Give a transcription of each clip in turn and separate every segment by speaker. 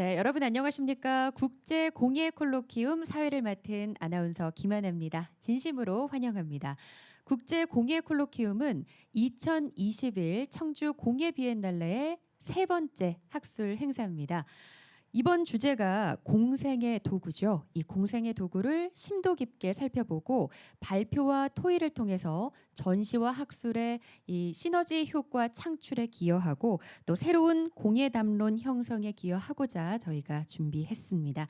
Speaker 1: 네, 여러분 안녕하십니까? 국제 공예 콜로키움 사회를 맡은 아나운서 김하나입니다. 진심으로 환영합니다. 국제 공예 콜로키움은 2021 청주 공예 비엔날레의 세 번째 학술 행사입니다. 이번 주제가 공생의 도구죠. 이 공생의 도구를 심도 깊게 살펴보고 발표와 토의를 통해서 전시와 학술의 이 시너지 효과 창출에 기여하고 또 새로운 공예 담론 형성에 기여하고자 저희가 준비했습니다.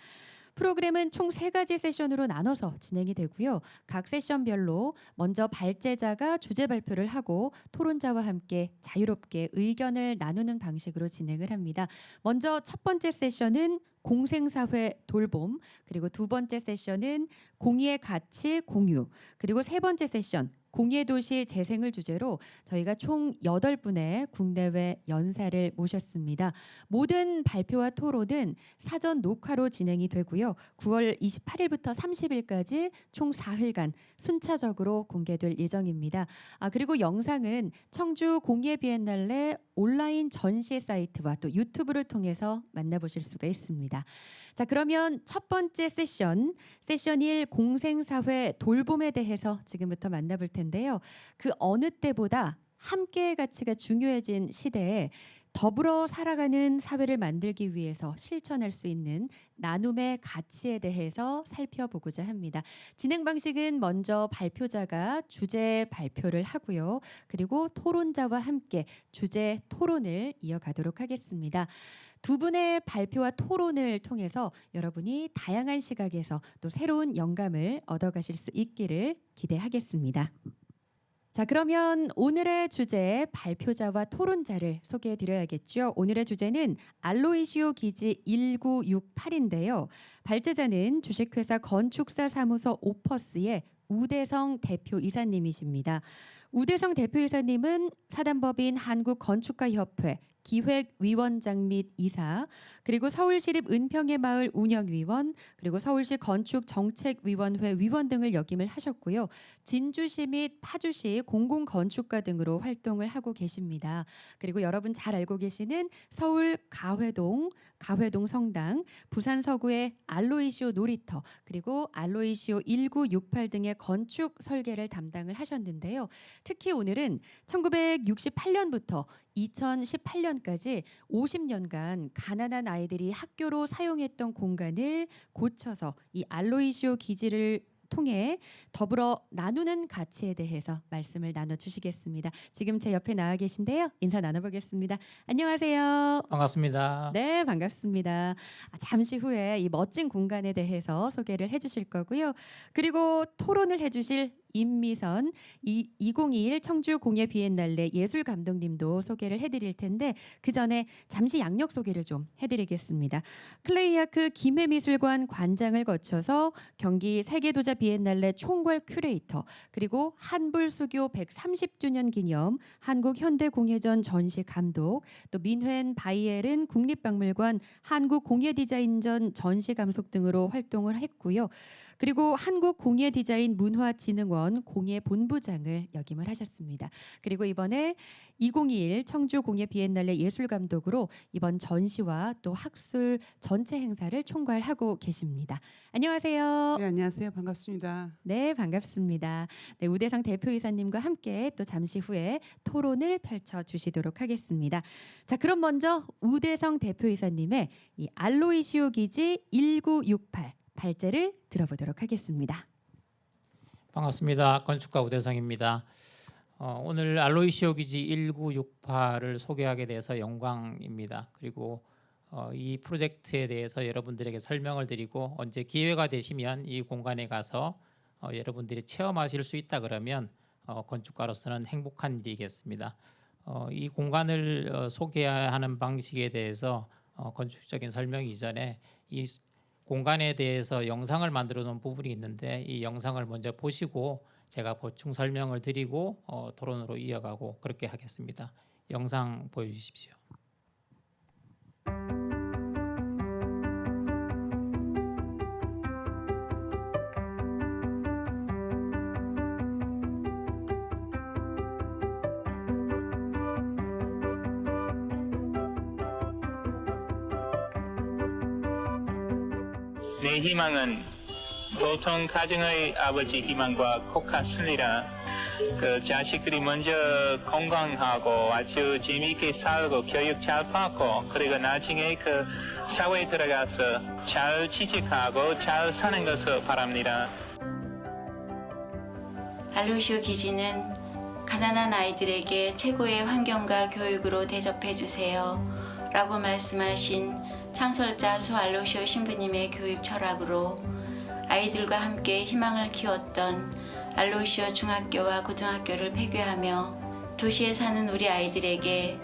Speaker 1: 프로그램은 총 3가지 세션으로 나눠서 진행이 되고요. 각 세션별로 먼저 발제자가 주제 발표를 하고 토론자와 함께 자유롭게 의견을 나누는 방식으로 진행을 합니다. 먼저 첫 번째 세션은 공생사회 돌봄, 그리고 두 번째 세션은 공의의 가치 공유, 그리고 세 번째 세션 공예 도시 재생을 주제로 저희가 총 8분의 국내외 연사를 모셨습니다. 모든 발표와 토론은 사전 녹화로 진행이 되고요. 9월 28일부터 30일까지 총 4일간 순차적으로 공개될 예정입니다. 그리고 영상은 청주 공예 비엔날레 온라인 전시 사이트와 또 유튜브를 통해서 만나보실 수가 있습니다. 자, 그러면 첫 번째 세션 1 공생사회 돌봄에 대해서 지금부터 만나볼 텐데요. 그 어느 때보다 함께의 가치가 중요해진 시대에 더불어 살아가는 사회를 만들기 위해서 실천할 수 있는 나눔의 가치에 대해서 살펴보고자 합니다. 진행 방식은 먼저 발표자가 주제 발표를 하고요. 그리고 토론자와 함께 주제 토론을 이어가도록 하겠습니다. 두 분의 발표와 토론을 통해서 여러분이 다양한 시각에서 또 새로운 영감을 얻어가실 수 있기를 기대하겠습니다. 자, 그러면 오늘의 주제 발표자와 토론자를 소개해 드려야겠죠. 오늘의 주제는 알로이시오 기지 1968인데요. 발제자는 주식회사 건축사 사무소 오퍼스의 우대성 대표이사님이십니다. 우대성 대표이사님은 사단법인 한국건축가협회 기획위원장 및 이사, 그리고 서울시립 은평의 마을 운영위원, 그리고 서울시 건축정책위원회 위원 등을 역임을 하셨고요. 진주시 및 파주시 공공건축가 등으로 활동을 하고 계십니다. 그리고 여러분 잘 알고 계시는 서울 가회동 성당, 부산 서구의 알로이시오 놀이터, 그리고 알로이시오 1968 등의 건축 설계를 담당을 하셨는데요. 특히 오늘은 1968년부터 2018년까지 50년간 가난한 아이들이 학교로 사용했던 공간을 고쳐서 이 알로이시오 기지를 통해 더불어 나누는 가치에 대해서 말씀을 나눠주시겠습니다. 지금 제 옆에 나와 계신데요. 인사 나눠보겠습니다. 안녕하세요.
Speaker 2: 반갑습니다.
Speaker 1: 네, 반갑습니다. 잠시 후에 이 멋진 공간에 대해서 소개를 해주실 거고요. 그리고 토론을 해주실 임미선 2021 청주 공예 비엔날레 예술 감독님도 소개를 해드릴 텐데 그 전에 잠시 양력 소개를 좀 해드리겠습니다. 클레이아크 김해미술관 관장을 거쳐서 경기 세계도자 비엔날레 총괄 큐레이터, 그리고 한불수교 130주년 기념 한국현대공예전 전시 감독, 또 민회엔 바이에른 국립박물관 한국공예디자인전 전시 감독 등으로 활동을 했고요. 그리고 한국공예디자인 문화진흥원 공예본부장을 역임을 하셨습니다. 그리고 이번에 2021 청주 공예 비엔날레 예술감독으로 이번 전시와 또 학술 전체 행사를 총괄하고 계십니다. 안녕하세요.
Speaker 3: 네, 안녕하세요. 반갑습니다.
Speaker 1: 네, 반갑습니다. 네, 우대상 대표이사님과 함께 또 잠시 후에 토론을 펼쳐주시도록 하겠습니다. 자, 그럼 먼저 우대성 대표이사님의 이 알로이시오 기지 1968 발제를 들어보도록 하겠습니다.
Speaker 2: 반갑습니다. 건축가 우대성입니다. 오늘 알로이시오 기지 1968을 소개하게 돼서 영광입니다. 그리고 이 프로젝트에 대해서 여러분들에게 설명을 드리고 언제 기회가 되시면 이 공간에 가서 여러분들이 체험하실 수 있다 그러면 건축가로서는 행복한 일이겠습니다. 이 공간을 소개하는 방식에 대해서 건축적인 설명 이전에 이 공간에 대해서 영상을 만들어 놓은 부분이 있는데 이 영상을 먼저 보시고 제가 보충 설명을 드리고 토론으로 이어가고 그렇게 하겠습니다. 영상 보여주십시오.
Speaker 3: 내 희망은 보통 가정의 아버지 희망과 똑같습니다. 그 자식들이 먼저 건강하고 아주 재미있게 살고 교육 잘 받고 그리고 나중에 그 사회에 들어가서 잘 취직하고 잘 사는 것을 바랍니다.
Speaker 4: 알로시오 기지는 가난한 아이들에게 최고의 환경과 교육으로 대접해 주세요 라고 말씀하신 창설자 소 알로시오 신부님의 교육 철학으로 아이들과 함께 희망을 키웠던 알로시오 중학교와 고등학교를 폐교하며 도시에 사는 우리 아이들에게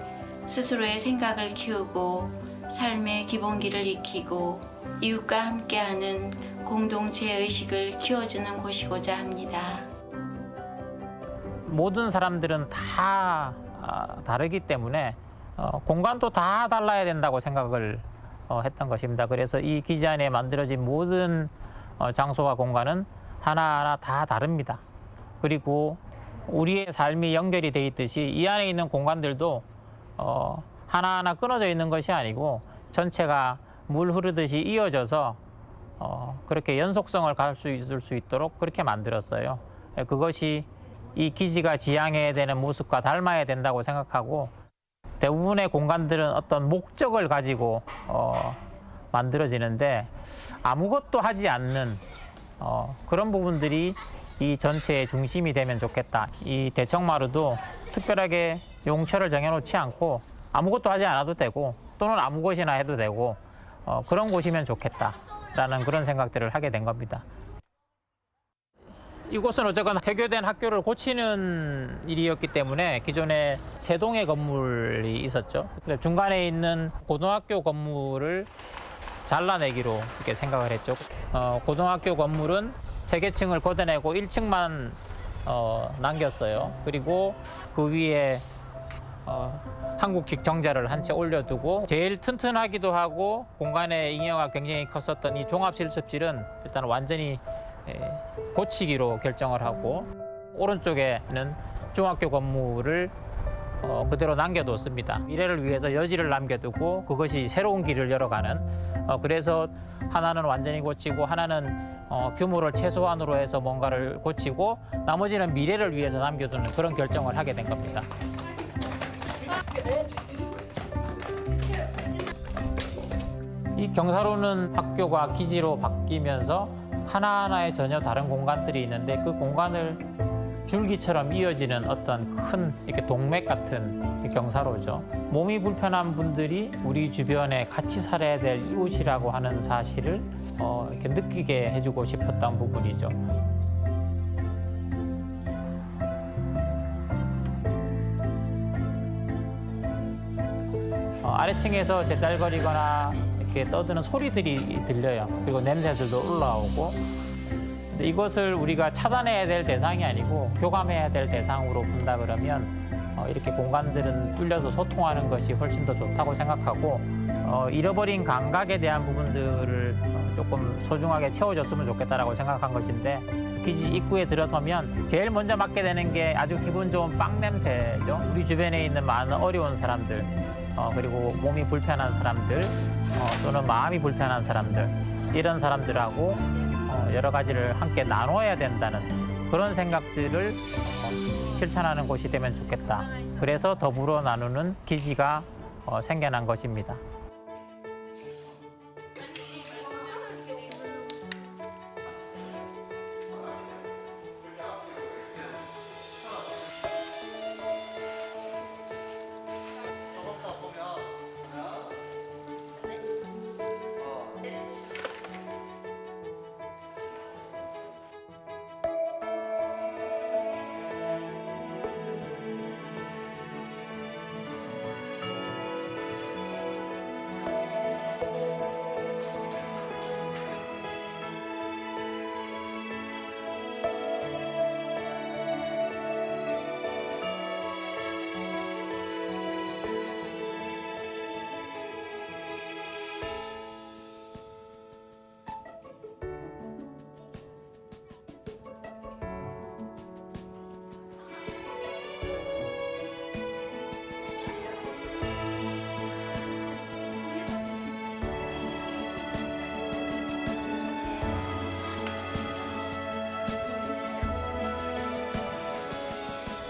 Speaker 4: 스스로의 생각을 키우고 삶의 기본기를 익히고 이웃과 함께하는 공동체 의식을 키워주는 곳이고자 합니다.
Speaker 2: 모든 사람들은 다 다르기 때문에 공간도 다 달라야 된다고 생각을 했던 것입니다. 그래서 이 기지 안에 만들어진 모든 장소와 공간은 하나하나 다 다릅니다. 그리고 우리의 삶이 연결이 돼 있듯이 이 안에 있는 공간들도 하나하나 끊어져 있는 것이 아니고 전체가 물 흐르듯이 이어져서 그렇게 연속성을 가질 수 있도록 그렇게 만들었어요. 그것이 이 기지가 지향해야 되는 모습과 닮아야 된다고 생각하고 대부분의 공간들은 어떤 목적을 가지고 만들어지는데 아무것도 하지 않는 그런 부분들이 이 전체의 중심이 되면 좋겠다. 이 대청마루도 특별하게 용처를 정해놓지 않고 아무것도 하지 않아도 되고 또는 아무 곳이나 해도 되고 그런 곳이면 좋겠다라는 그런 생각들을 하게 된 겁니다. 이곳은 어쨌거나 폐교된 학교를 고치는 일이었기 때문에 기존에 세 동의 건물이 있었죠. 중간에 있는 고등학교 건물을 잘라내기로 이렇게 생각을 했죠. 고등학교 건물은 3개층을 걷어내고 1층만 남겼어요. 그리고 그 위에 한국식 정자를 한 채 올려두고 제일 튼튼하기도 하고 공간의 잉여가 굉장히 컸었던 이 종합실습실은 일단 완전히 고치기로 결정을 하고 오른쪽에는 중학교 건물을 그대로 남겨뒀습니다. 미래를 위해서 여지를 남겨두고 그것이 새로운 길을 열어가는 그래서 하나는 완전히 고치고 하나는 규모를 최소한으로 해서 뭔가를 고치고 나머지는 미래를 위해서 남겨두는 그런 결정을 하게 된 겁니다. 이 경사로는 학교가 기지로 바뀌면서 하나하나의 전혀 다른 공간들이 있는데 그 공간을 줄기처럼 이어지는 어떤 큰 이렇게 동맥 같은 경사로죠. 몸이 불편한 분들이 우리 주변에 같이 살아야 될 이웃이라고 하는 사실을 이렇게 느끼게 해주고 싶었던 부분이죠. 아래층에서 제짤거리거나 이렇게 떠드는 소리들이 들려요. 그리고 냄새들도 올라오고. 근데 이것을 우리가 차단해야 될 대상이 아니고 교감해야 될 대상으로 본다 그러면 이렇게 공간들은 뚫려서 소통하는 것이 훨씬 더 좋다고 생각하고 잃어버린 감각에 대한 부분들을 조금 소중하게 채워줬으면 좋겠다라고 생각한 것인데 기지 입구에 들어서면 제일 먼저 맡게 되는 게 아주 기분 좋은 빵 냄새죠. 우리 주변에 있는 많은 어려운 사람들 그리고 몸이 불편한 사람들 또는 마음이 불편한 사람들 이런 사람들하고 여러 가지를 함께 나눠야 된다는 그런 생각들을 실천하는 곳이 되면 좋겠다. 그래서 더불어 나누는 기지가 생겨난 것입니다.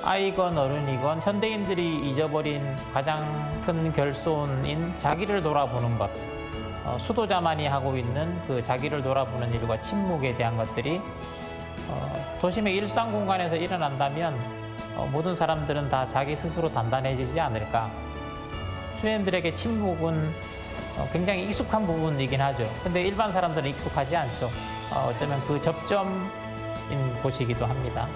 Speaker 2: 아이건 어른이건 현대인들이 잊어버린 가장 큰 결손인 자기를 돌아보는 것, 수도자만이 하고 있는 그 자기를 돌아보는 일과 침묵에 대한 것들이 도심의 일상 공간에서 일어난다면 모든 사람들은 다 자기 스스로 단단해지지 않을까. 수행들에게 침묵은 굉장히 익숙한 부분이긴 하죠. 근데 일반 사람들은 익숙하지 않죠. 어쩌면 그 접점인 곳이기도 합니다.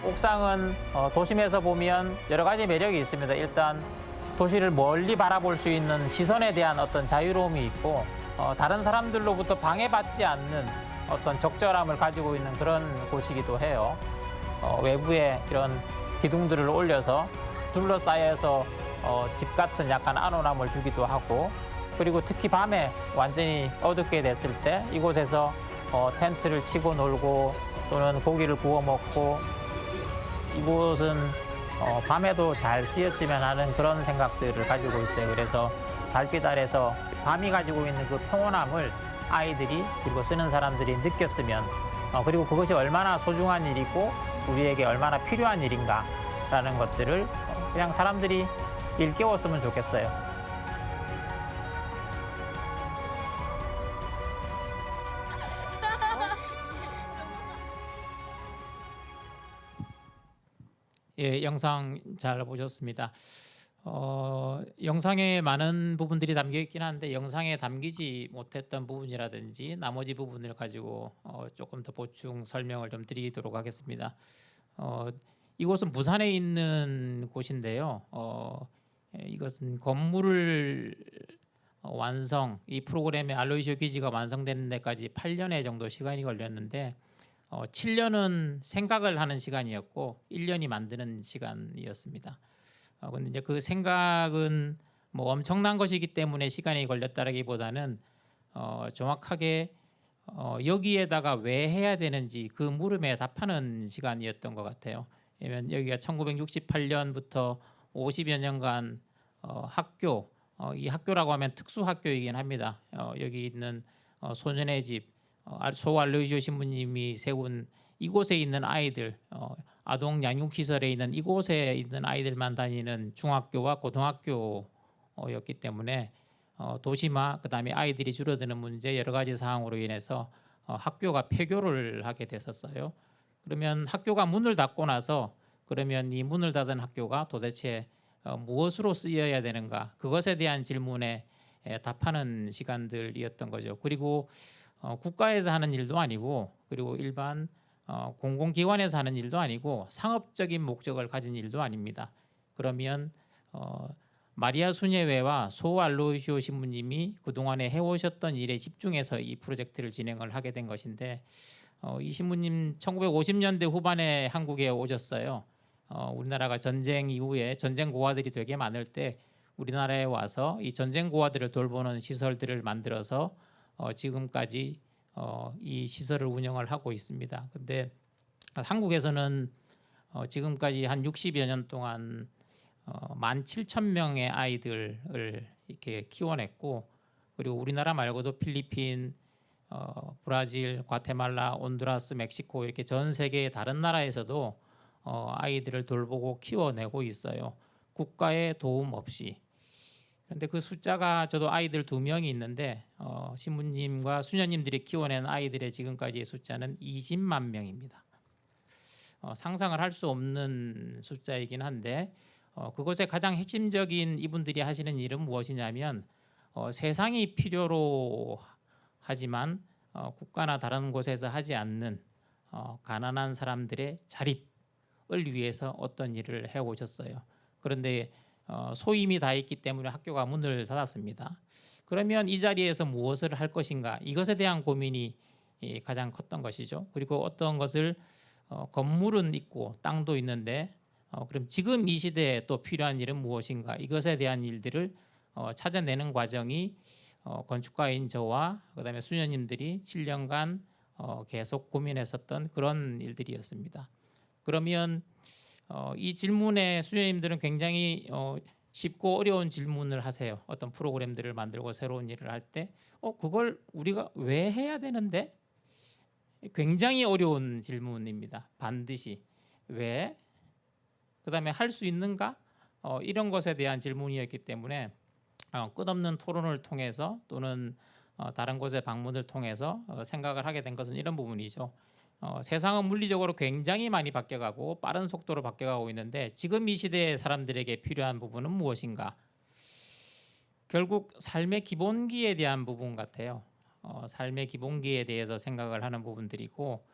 Speaker 2: 옥상은 도심에서 보면 여러 가지 매력이 있습니다. 일단 도시를 멀리 바라볼 수 있는 시선에 대한 어떤 자유로움이 있고 다른 사람들로부터 방해받지 않는 어떤 적절함을 가지고 있는 그런 곳이기도 해요. 외부에 이런 기둥들을 올려서 둘러싸여서 집 같은 약간 안온함을 주기도 하고, 그리고 특히 밤에 완전히 어둡게 됐을 때 이곳에서 텐트를 치고 놀고 또는 고기를 구워 먹고, 이곳은 밤에도 잘 쓰였으면 하는 그런 생각들을 가지고 있어요. 그래서 달빛 아래서 밤이 가지고 있는 그 평온함을 아이들이 그리고 쓰는 사람들이 느꼈으면, 그리고 그것이 얼마나 소중한 일이고 우리에게 얼마나 필요한 일인가라는 것들을 그냥 사람들이 일깨웠으면 좋겠어요. 예, 영상 잘 보셨습니다. 영상에 많은 부분들이 담겨 있긴 한데 영상에 담기지 못했던 부분이라든지 나머지 부분을 가지고 조금 더 보충 설명을 좀 드리도록 하겠습니다. 이곳은 부산에 있는 곳인데요. 이것은 건물을 완성, 이 프로그램의 알로이시오 기지가 완성되는 데까지 8년의 정도 시간이 걸렸는데 7년은 생각을 하는 시간이었고 1년이 만드는 시간이었습니다. 근데 이제 그 생각은 뭐 엄청난 것이기 때문에 시간이 걸렸다라기보다는 정확하게 여기에다가 왜 해야 되는지 그 물음에 답하는 시간이었던 것 같아요. 왜냐면 여기가 1968년부터 50여 년간 학교, 이 학교라고 하면 특수학교이긴 합니다. 여기 있는 소년의 집, 소 알로이시오 신부님이 세운 이곳에 있는 아이들, 아동 양육시설에 있는 이곳에 있는 아이들만 다니는 중학교와 고등학교였기 때문에 도시화, 그다음에 아이들이 줄어드는 문제 여러 가지 사항으로 인해서 학교가 폐교를 하게 됐었어요. 그러면 학교가 문을 닫고 나서 그러면 이 문을 닫은 학교가 도대체 무엇으로 쓰여야 되는가, 그것에 대한 질문에 답하는 시간들이었던 거죠. 그리고 국가에서 하는 일도 아니고, 그리고 일반 공공기관에서 하는 일도 아니고 상업적인 목적을 가진 일도 아닙니다. 그러면 마리아 수녀회와 소 알로이시오 신부님이 그동안에 해오셨던 일에 집중해서 이 프로젝트를 진행을 하게 된 것인데, 이 신부님 1950년대 후반에 한국에 오셨어요. 우리나라가 전쟁 이후에 전쟁 고아들이 되게 많을 때 우리나라에 와서 이 전쟁 고아들을 돌보는 시설들을 만들어서 지금까지 이 시설을 운영을 하고 있습니다. 근데 한국에서는 지금까지 한 60여 년 동안 17,000명의 아이들을 이렇게 키워냈고, 그리고 우리나라 말고도 필리핀, 브라질, 과테말라, 온두라스, 멕시코 이렇게 전 세계의 다른 나라에서도 아이들을 돌보고 키워내고 있어요. 국가의 도움 없이. 그런데 그 숫자가 저도 아이들 2명이 있는데 신부님과 수녀님들이 키워낸 아이들의 지금까지의 숫자는 20만 명입니다. 상상을 할 수 없는 숫자이긴 한데 그것의 가장 핵심적인 이분들이 하시는 일은 무엇이냐면 세상이 필요로 하지만 국가나 다른 곳에서 하지 않는 가난한 사람들의 자립을 위해서 어떤 일을 해오셨어요. 그런데 소임이 다 있기 때문에 학교가 문을 닫았습니다. 그러면 이 자리에서 무엇을 할 것인가, 이것에 대한 고민이 가장 컸던 것이죠. 그리고 어떤 것을 건물은 있고 땅도 있는데 그럼 지금 이 시대에 또 필요한 일은 무엇인가, 이것에 대한 일들을 찾아내는 과정이 건축가인 저와 그다음에 수녀님들이 7년간 계속 고민했었던 그런 일들이었습니다. 그러면 이 질문에 수녀님들은 굉장히 쉽고 어려운 질문을 하세요. 어떤 프로그램들을 만들고 새로운 일을 할 때 그걸 우리가 왜 해야 되는데? 굉장히 어려운 질문입니다. 반드시 왜? 그다음에 할 수 있는가? 이런 것에 대한 질문이었기 때문에 끝없는 토론을 통해서 또는 다른 곳의 방문을 통해서 생각을 하게 된 것은 이런 부분이죠. 세상은 물리적으로 굉장히 많이 바뀌어가고 빠른 속도로 바뀌어가고 있는데 지금 이 시대의 사람들에게 필요한 부분은 무엇인가? 결국 삶의 기본기에 대한 부분 같아요. 삶의 기본기에 대해서 생각을 하는 부분들이고,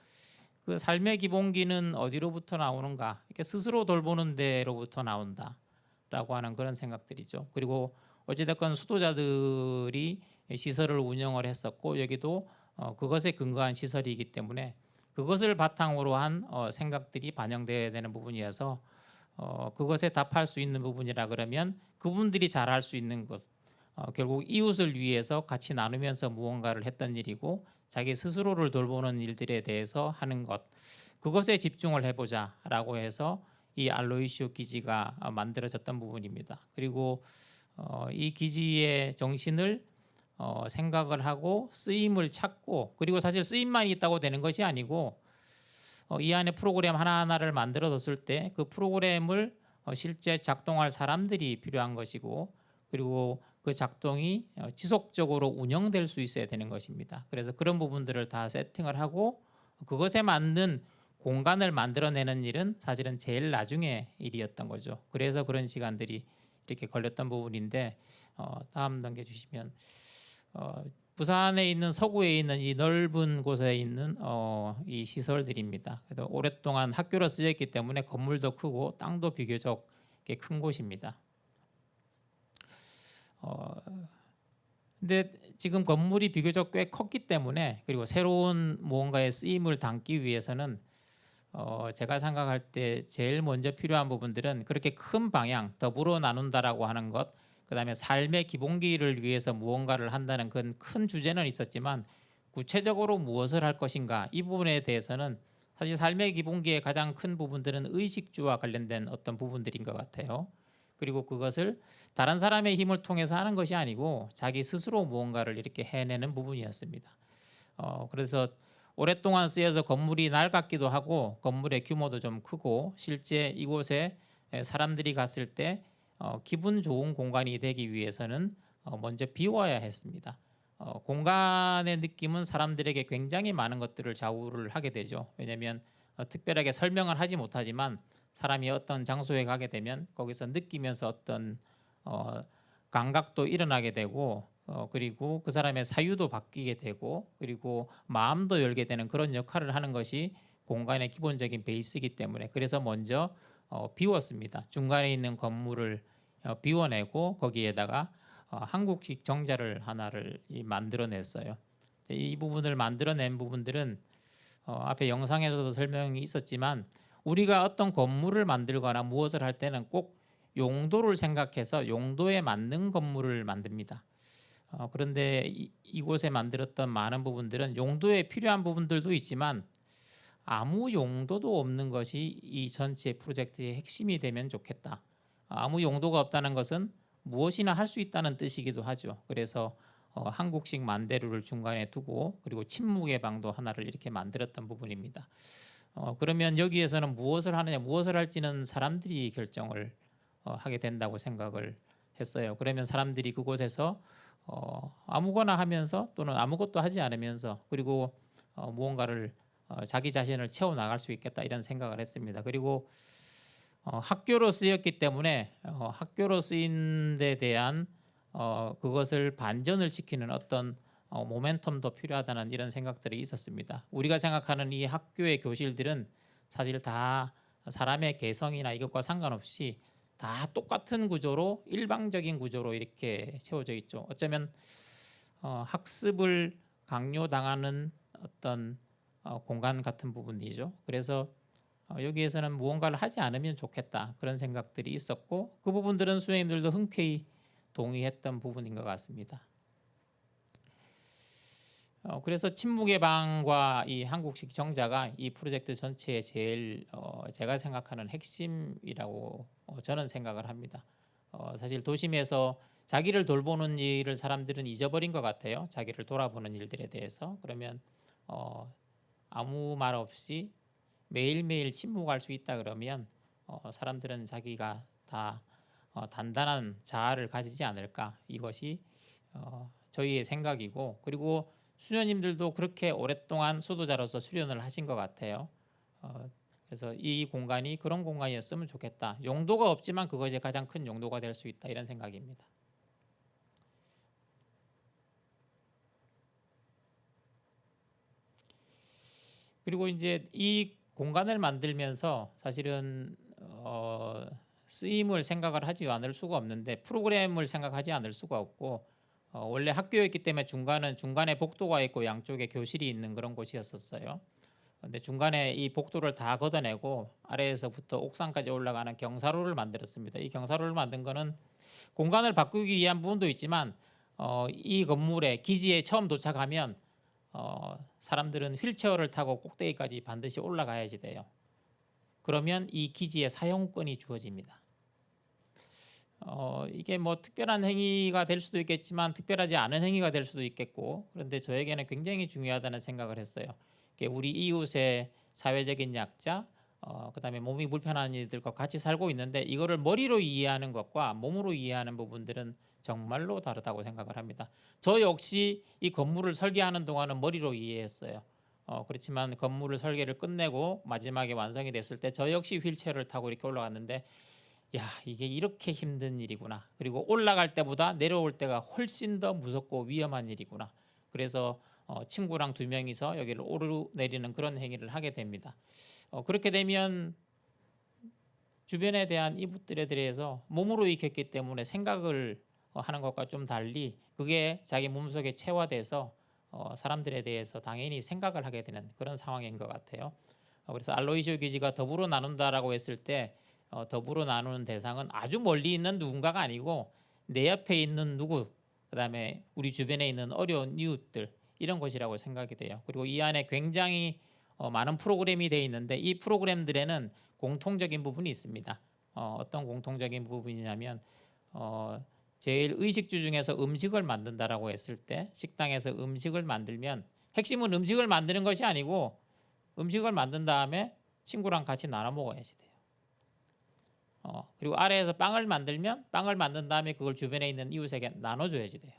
Speaker 2: 그 삶의 기본기는 어디로부터 나오는가? 이렇게 스스로 돌보는 데로부터 나온다라고 하는 그런 생각들이죠. 그리고 어찌됐건 수도자들이 시설을 운영을 했었고 여기도 그것에 근거한 시설이기 때문에 그것을 바탕으로 한 생각들이 반영되어야 되는 부분이어서 그것에 답할 수 있는 부분이라 그러면 그분들이 잘할 수 있는 것, 결국 이웃을 위해서 같이 나누면서 무언가를 했던 일이고 자기 스스로를 돌보는 일들에 대해서 하는 것, 그것에 집중을 해보자라고 해서 이 알로이시오 기지가 만들어졌던 부분입니다. 그리고 이 기지의 정신을 생각을 하고 쓰임을 찾고, 그리고 사실 쓰임만 있다고 되는 것이 아니고 이 안에 프로그램 하나하나를 만들어뒀을 때 그 프로그램을 실제 작동할 사람들이 필요한 것이고, 그리고 그 작동이 지속적으로 운영될 수 있어야 되는 것입니다. 그래서 그런 부분들을 다 세팅을 하고 그것에 맞는 공간을 만들어내는 일은 사실은 제일 나중에 일이었던 거죠. 그래서 그런 시간들이 이렇게 걸렸던 부분인데, 다음 넘겨주시면 부산에 있는 서구에 있는 이 넓은 곳에 있는 이 시설들입니다. 그래서 오랫동안 학교로 쓰였기 때문에 건물도 크고 땅도 비교적 큰 곳입니다. 근데 지금 건물이 비교적 꽤 컸기 때문에, 그리고 새로운 무언가의 쓰임을 담기 위해서는 제가 생각할 때 제일 먼저 필요한 부분들은 그렇게 큰 방향, 더불어 나눈다라고 하는 것, 그다음에 삶의 기본기를 위해서 무언가를 한다는 그런 큰 주제는 있었지만 구체적으로 무엇을 할 것인가, 이 부분에 대해서는 사실 삶의 기본기의 가장 큰 부분들은 의식주와 관련된 어떤 부분들인 것 같아요. 그리고 그것을 다른 사람의 힘을 통해서 하는 것이 아니고 자기 스스로 무언가를 이렇게 해내는 부분이었습니다. 그래서 오랫동안 쓰여서 건물이 낡았기도 하고 건물의 규모도 좀 크고, 실제 이곳에 사람들이 갔을 때 기분 좋은 공간이 되기 위해서는 먼저 비워야 했습니다. 공간의 느낌은 사람들에게 굉장히 많은 것들을 좌우를 하게 되죠. 왜냐하면 특별하게 설명을 하지 못하지만 사람이 어떤 장소에 가게 되면 거기서 느끼면서 어떤 감각도 일어나게 되고, 그리고 그 사람의 사유도 바뀌게 되고, 그리고 마음도 열게 되는 그런 역할을 하는 것이 공간의 기본적인 베이스이기 때문에, 그래서 먼저 비웠습니다. 중간에 있는 건물을 비워내고 거기에다가 한국식 정자를 하나를 만들어냈어요. 이 부분을 만들어낸 부분들은 앞에 영상에서도 설명이 있었지만 우리가 어떤 건물을 만들거나 무엇을 할 때는 꼭 용도를 생각해서 용도에 맞는 건물을 만듭니다. 그런데 이곳에 만들었던 많은 부분들은 용도에 필요한 부분들도 있지만 아무 용도도 없는 것이 이 전체 프로젝트의 핵심이 되면 좋겠다. 아무 용도가 없다는 것은 무엇이나 할 수 있다는 뜻이기도 하죠. 그래서 한국식 만대루를 중간에 두고 그리고 침묵의 방도 하나를 이렇게 만들었던 부분입니다. 그러면 여기에서는 무엇을 하느냐, 무엇을 할지는 사람들이 결정을 하게 된다고 생각을 했어요. 그러면 사람들이 그곳에서 아무거나 하면서 또는 아무것도 하지 않으면서 그리고 무언가를 자기 자신을 채워 나갈 수 있겠다 이런 생각을 했습니다. 그리고 학교로 쓰였기 때문에 학교로 쓰인 데 대한 그것을 반전을 시키는 어떤 모멘텀도 필요하다는 이런 생각들이 있었습니다. 우리가 생각하는 이 학교의 교실들은 사실 다 사람의 개성이나 이것과 상관없이 다 똑같은 구조로 일방적인 구조로 이렇게 채워져 있죠. 어쩌면 학습을 강요당하는 어떤 공간 같은 부분이죠. 그래서 여기에서는 무언가를 하지 않으면 좋겠다 그런 생각들이 있었고 그 부분들은 수행님들도 흔쾌히 동의했던 부분인 것 같습니다. 그래서 침묵의 방과 이 한국식 정자가 이 프로젝트 전체의 제일 제가 생각하는 핵심이라고 저는 생각을 합니다. 사실 도심에서 자기를 돌보는 일을 사람들은 잊어버린 것 같아요. 자기를 돌아보는 일들에 대해서. 그러면 아무 말 없이 매일매일 침묵할 수 있다 그러면 사람들은 자기가 다 단단한 자아를 가지지 않을까 이것이 저희의 생각이고 그리고 수녀님들도 그렇게 오랫동안 수도자로서 수련을 하신 것 같아요. 그래서 이 공간이 그런 공간이었으면 좋겠다. 용도가 없지만 그것이 가장 큰 용도가 될 수 있다 이런 생각입니다. 그리고 이제 이 공간을 만들면서 사실은 쓰임을 생각을 하지 않을 수가 없는데 프로그램을 생각하지 않을 수가 없고 원래 학교였기 때문에 중간에 복도가 있고 양쪽에 교실이 있는 그런 곳이었었어요. 근데 중간에 이 복도를 다 걷어내고 아래에서부터 옥상까지 올라가는 경사로를 만들었습니다. 이 경사로를 만든 거는 공간을 바꾸기 위한 부분도 있지만 이 건물에 기지에 처음 도착하면 사람들은 휠체어를 타고 꼭대기까지 반드시 올라가야지 돼요. 그러면 이 기지의 사용권이 주어집니다. 이게 뭐 특별한 행위가 될 수도 있겠지만 특별하지 않은 행위가 될 수도 있겠고 그런데 저에게는 굉장히 중요하다는 생각을 했어요. 우리 이웃의 사회적인 약자, 그다음에 몸이 불편한 이들과 같이 살고 있는데 이거를 머리로 이해하는 것과 몸으로 이해하는 부분들은 정말로 다르다고 생각을 합니다. 저 역시 이 건물을 설계하는 동안은 머리로 이해했어요. 그렇지만 건물을 설계를 끝내고 마지막에 완성이 됐을 때 저 역시 휠체어를 타고 이렇게 올라갔는데 야, 이게 이렇게 힘든 일이구나. 그리고 올라갈 때보다 내려올 때가 훨씬 더 무섭고 위험한 일이구나. 그래서 친구랑 2명이서 여기를 오르내리는 그런 행위를 하게 됩니다. 그렇게 되면 주변에 대한 이웃들에 대해서 몸으로 익혔기 때문에 생각을 하는 것과 좀 달리 그게 자기 몸속에 체화돼서 사람들에 대해서 당연히 생각을 하게 되는 그런 상황인 것 같아요. 그래서 알로이시오 기지가 더불어 나눈다라고 했을 때 더불어 나누는 대상은 아주 멀리 있는 누군가가 아니고 내 옆에 있는 누구, 그다음에 우리 주변에 있는 어려운 이웃들 이런 것이라고 생각이 돼요. 그리고 이 안에 굉장히 많은 프로그램이 되어 있는데 이 프로그램들에는 공통적인 부분이 있습니다. 어떤 공통적인 부분이냐면 제일 의식주 중에서 음식을 만든다라고 했을 때 식당에서 음식을 만들면 핵심은 음식을 만드는 것이 아니고 음식을 만든 다음에 친구랑 같이 나눠 먹어야지 돼요. 그리고 아래에서 빵을 만들면 빵을 만든 다음에 그걸 주변에 있는 이웃에게 나눠줘야지 돼요.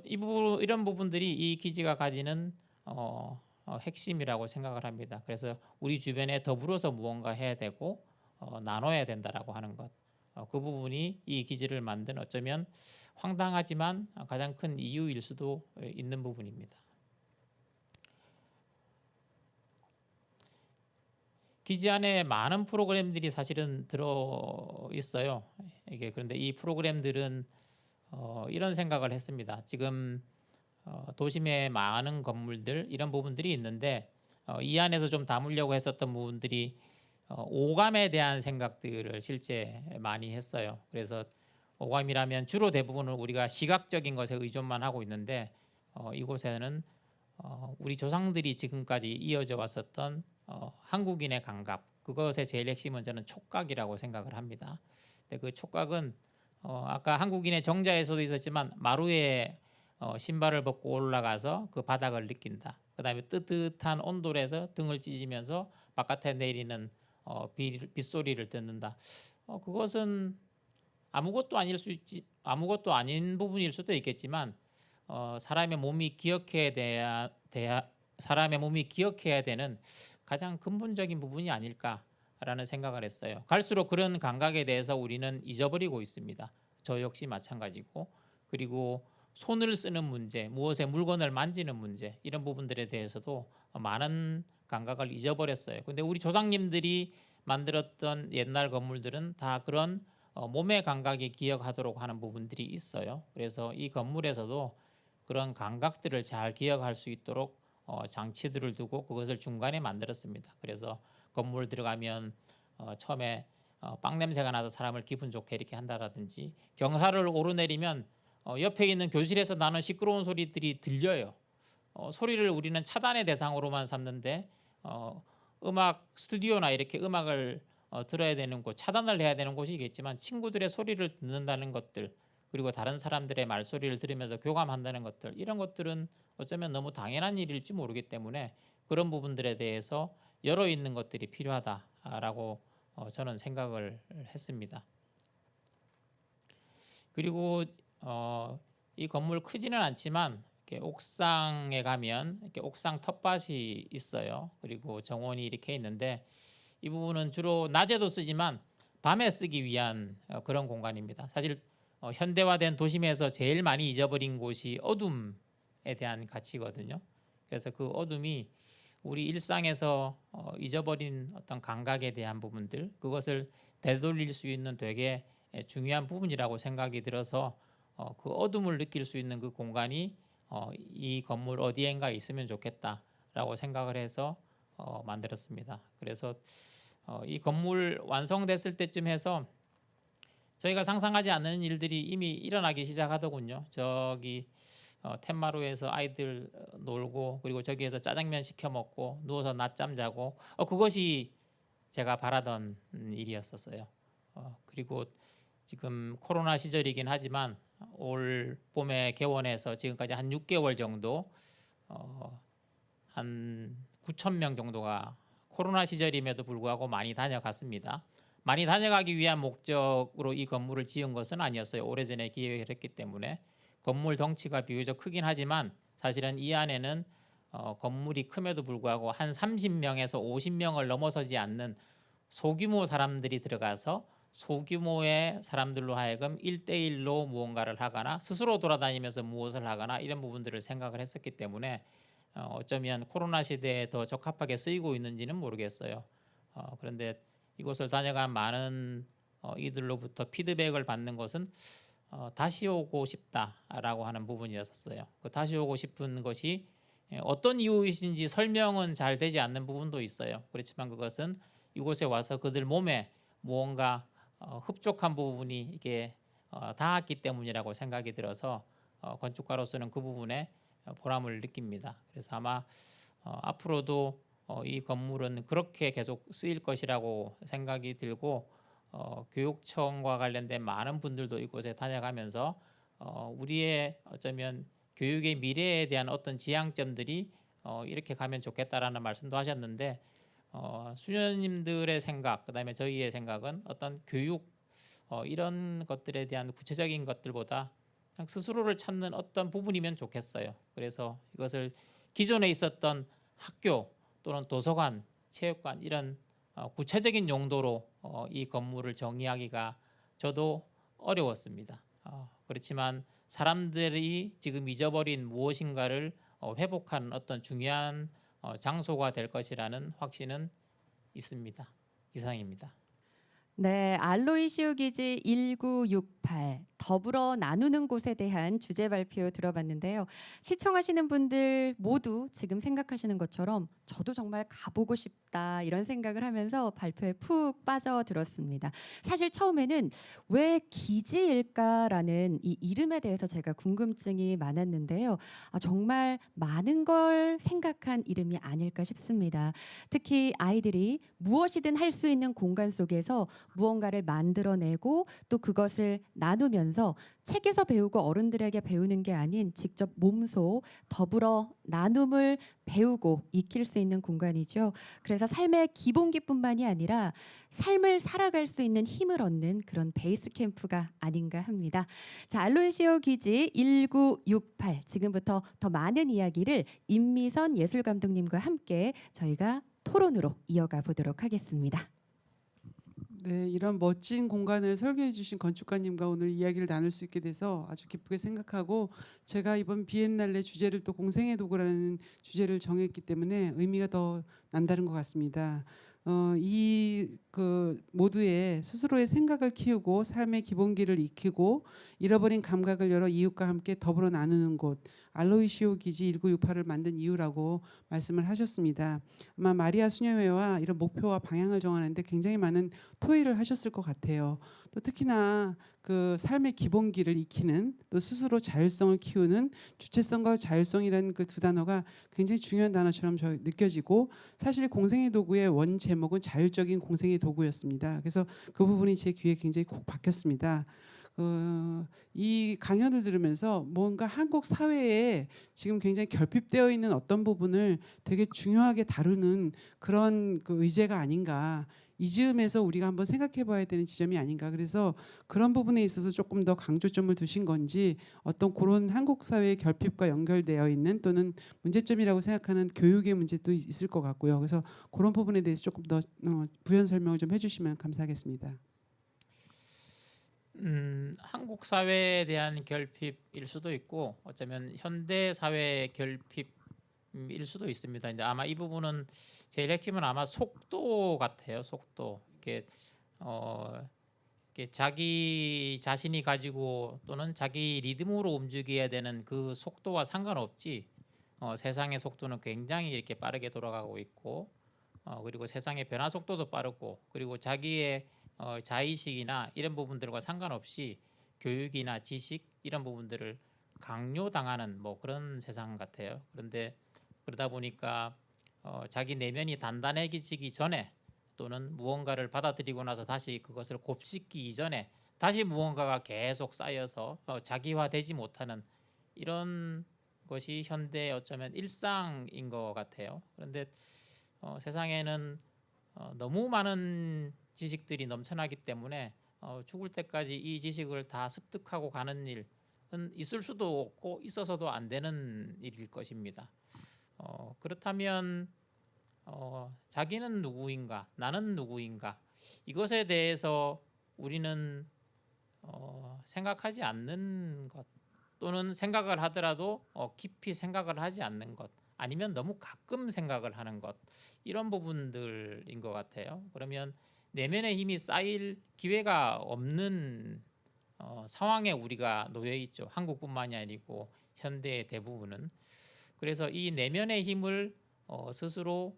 Speaker 2: 이런 부분들이 이 기지가 가지는 핵심이라고 생각을 합니다. 그래서 우리 주변에 더불어서 무언가 해야 되고 나눠야 된다라고 하는 것. 그 부분이 이 기지를 만든 어쩌면 황당하지만 가장 큰 이유일 수도 있는 부분입니다. 기지 안에 많은 프로그램들이 사실은 들어 있어요. 그런데 이 프로그램들은 이런 생각을 했습니다. 지금 도심에 많은 건물들 이런 부분들이 있는데 이 안에서 좀 담으려고 했었던 부분들이 오감에 대한 생각들을 실제 많이 했어요. 그래서 오감이라면 주로 대부분은 우리가 시각적인 것에 의존만 하고 있는데 이곳에는 우리 조상들이 지금까지 이어져 왔었던 한국인의 감각, 그것의 제일 핵심은 저는 촉각이라고 생각을 합니다. 근데 그 촉각은 아까 한국인의 정자에서도 있었지만 마루에 신발을 벗고 올라가서 그 바닥을 느낀다. 그다음에 뜨뜻한 온돌에서 등을 찢으면서 바깥에 내리는 빗소리를 듣는다. 그것은 아무것도 아닐 수 있지, 아무것도 아닌 부분일 수도 있겠지만 사람의 몸이 사람의 몸이 기억해야 되는 가장 근본적인 부분이 아닐까라는 생각을 했어요. 갈수록 그런 감각에 대해서 우리는 잊어버리고 있습니다. 저 역시 마찬가지고, 그리고 손을 쓰는 문제, 무엇에 물건을 만지는 문제, 이런 부분들에 대해서도 많은 감각을 잊어버렸어요. 근데 우리 조상님들이 만들었던 옛날 건물들은 다 그런 몸의 감각이 기억하도록 하는 부분들이 있어요. 그래서 이 건물에서도 그런 감각들을 잘 기억할 수 있도록 장치들을 두고 그것을 중간에 만들었습니다. 그래서 건물 들어가면 처음에 빵 냄새가 나서 사람을 기분 좋게 이렇게 한다라든지, 경사를 오르내리면 옆에 있는 교실에서 나는 시끄러운 소리들이 들려요. 소리를 우리는 차단의 대상으로만 삼는데 음악 스튜디오나 이렇게 음악을 들어야 되는 곳, 차단을 해야 되는 곳이겠지만 친구들의 소리를 듣는다는 것들, 그리고 다른 사람들의 말소리를 들으면서 교감한다는 것들, 이런 것들은 어쩌면 너무 당연한 일일지 모르기 때문에 그런 부분들에 대해서 열어 있는 것들이 필요하다라고 저는 생각을 했습니다. 그리고 이 건물 크지는 않지만 이렇게 옥상에 가면 이렇게 옥상 텃밭이 있어요. 그리고 정원이 이렇게 있는데 이 부분은 주로 낮에도 쓰지만 밤에 쓰기 위한 그런 공간입니다. 사실 현대화된 도심에서 제일 많이 잊어버린 곳이 어둠에 대한 가치거든요. 그래서 그 어둠이 우리 일상에서 잊어버린 어떤 감각에 대한 부분들, 그것을 되돌릴 수 있는 되게 중요한 부분이라고 생각이 들어서 그 어둠을 느낄 수 있는 그 공간이 이 건물 어디엔가 있으면 좋겠다라고 생각을 해서 만들었습니다. 그래서 이 건물 완성됐을 때쯤 해서 저희가 상상하지 않는 일들이 이미 일어나기 시작하더군요. 저기 텐마루에서 아이들 놀고, 그리고 저기에서 짜장면 시켜 먹고 누워서 낮잠 자고, 그것이 제가 바라던 일이었었어요. 그리고 지금 코로나 시절이긴 하지만 올 봄에 개원해서 지금까지 한 6개월 정도 한 9,000명 정도가 코로나 시절임에도 불구하고 많이 다녀갔습니다. 많이 다녀가기 위한 목적으로 이 건물을 지은 것은 아니었어요. 오래전에 기획을 했기 때문에. 건물 덩치가 비교적 크긴 하지만 사실은 이 안에는 건물이 큼에도 불구하고 한 30명에서 50명을 넘어서지 않는 소규모 사람들이 들어가서 소규모의 사람들로 하여금 1대1로 무언가를 하거나 스스로 돌아다니면서 무엇을 하거나 이런 부분들을 생각을 했었기 때문에 어쩌면 코로나 시대에 더 적합하게 쓰이고 있는지는 모르겠어요. 그런데 이곳을 다녀간 많은 이들로부터 피드백을 받는 것은 다시 오고 싶다라고 하는 부분이었어요. 그 다시 오고 싶은 것이 어떤 이유이신지 설명은 잘 되지 않는 부분도 있어요. 그렇지만 그것은 이곳에 와서 그들 몸에 무언가 흡족한 부분이 이게 닿았기 때문이라고 생각이 들어서 건축가로서는 그 부분에 보람을 느낍니다. 그래서 아마 앞으로도 이 건물은 그렇게 계속 쓰일 것이라고 생각이 들고, 교육청과 관련된 많은 분들도 이곳에 다녀가면서 우리의 어쩌면 교육의 미래에 대한 어떤 지향점들이 이렇게 가면 좋겠다라는 말씀도 하셨는데, 수녀님들의 생각, 그다음에 저희의 생각은 어떤 교육 이런 것들에 대한 구체적인 것들보다 그냥 스스로를 찾는 어떤 부분이면 좋겠어요. 그래서 이것을 기존에 있었던 학교 또는 도서관, 체육관 이런 구체적인 용도로 이 건물을 정의하기가 저도 어려웠습니다. 그렇지만 사람들이 지금 잊어버린 무엇인가를 회복하는 어떤 중요한 장소가 될 것이라는 확신은 있습니다. 이상입니다.
Speaker 1: 네, 알로이시오 기지 1968 더불어 나누는 곳에 대한 주제 발표 들어봤는데요. 시청하시는 분들 모두 지금 생각하시는 것처럼 저도 정말 가보고 싶다 이런 생각을 하면서 발표에 푹 빠져들었습니다. 사실 처음에는 왜 기지일까라는 이 이름에 대해서 제가 궁금증이 많았는데요. 정말 많은 걸 생각한 이름이 아닐까 싶습니다. 특히 아이들이 무엇이든 할 수 있는 공간 속에서 무언가를 만들어내고 또 그것을 나누면서 책에서 배우고 어른들에게 배우는 게 아닌 직접 몸소 더불어 나눔을 배우고 익힐 수 있는 공간이죠. 그래서 삶의 기본기뿐만이 아니라 삶을 살아갈 수 있는 힘을 얻는 그런 베이스 캠프가 아닌가 합니다. 자, 알로이시오 기지 1968 지금부터 더 많은 이야기를 임미선 예술감독님과 함께 저희가 토론으로 이어가 보도록 하겠습니다.
Speaker 5: 네, 이런 멋진 공간을 설계해 주신 건축가님과 오늘 이야기를 나눌 수 있게 돼서 아주 기쁘게 생각하고, 제가 이번 비엔날레 주제를 또 공생의 도구라는 주제를 정했기 때문에 의미가 더 남다른 것 같습니다. 모두의 스스로의 생각을 키우고 삶의 기본기를 익히고 잃어버린 감각을 여러 이웃과 함께 더불어 나누는 곳, 알로이시오 기지 1968을 만든 이유라고 말씀을 하셨습니다. 아마 마리아 수녀회와 이런 목표와 방향을 정하는데 굉장히 많은 토의를 하셨을 것 같아요. 또 특히나 그 삶의 기본기를 익히는, 또 스스로 자율성을 키우는, 주체성과 자율성이라는 그 두 단어가 굉장히 중요한 단어처럼 느껴지고, 사실 공생의 도구의 원 제목은 자율적인 공생의 도구였습니다. 그래서 그 부분이 제 귀에 굉장히 콕 박혔습니다. 이 강연을 들으면서 뭔가 한국 사회에 지금 굉장히 결핍되어 있는 어떤 부분을 되게 중요하게 다루는 그런 그 의제가 아닌가, 이 즈음에서 우리가 한번 생각해 봐야 되는 지점이 아닌가. 그래서 그런 부분에 있어서 조금 더 강조점을 두신 건지, 어떤 그런 한국 사회의 결핍과 연결되어 있는 또는 문제점이라고 생각하는 교육의 문제도 있을 것 같고요. 그래서 그런 부분에 대해서 조금 더 부연 설명을 좀 해주시면 감사하겠습니다.
Speaker 2: 한국 사회에 대한 결핍일 수도 있고 어쩌면 현대 사회의 결핍일 수도 있습니다. 이제 아마 이 부분은 제일 핵심은 아마 속도 같아요. 속도. 이게 자기 자신이 가지고 또는 자기 리듬으로 움직여야 되는 그 속도와 상관없이 세상의 속도는 굉장히 이렇게 빠르게 돌아가고 있고, 그리고 세상의 변화 속도도 빠르고, 그리고 자기의 자의식이나 이런 부분들과 상관없이 교육이나 지식 이런 부분들을 강요당하는 뭐 그런 세상 같아요. 그런데 그러다 보니까 자기 내면이 단단해지기 전에, 또는 무언가를 받아들이고 나서 다시 그것을 곱씹기 이전에 다시 무언가가 계속 쌓여서 자기화되지 못하는 이런 것이 현대 어쩌면 일상인 것 같아요. 그런데 세상에는 너무 많은 지식들이 넘쳐나기 때문에 죽을 때까지 이 지식을 다 습득하고 가는 일은 있을 수도 없고 있어서도 안 되는 일일 것입니다. 그렇다면 자기는 누구인가, 나는 누구인가, 이것에 대해서 우리는 생각하지 않는 것, 또는 생각을 하더라도 깊이 생각을 하지 않는 것, 아니면 너무 가끔 생각을 하는 것, 이런 부분들인 것 같아요. 그러면 내면의 힘이 쌓일 기회가 없는 상황에 우리가 놓여 있죠. 한국뿐만이 아니고 현대의 대부분은. 그래서 이 내면의 힘을 스스로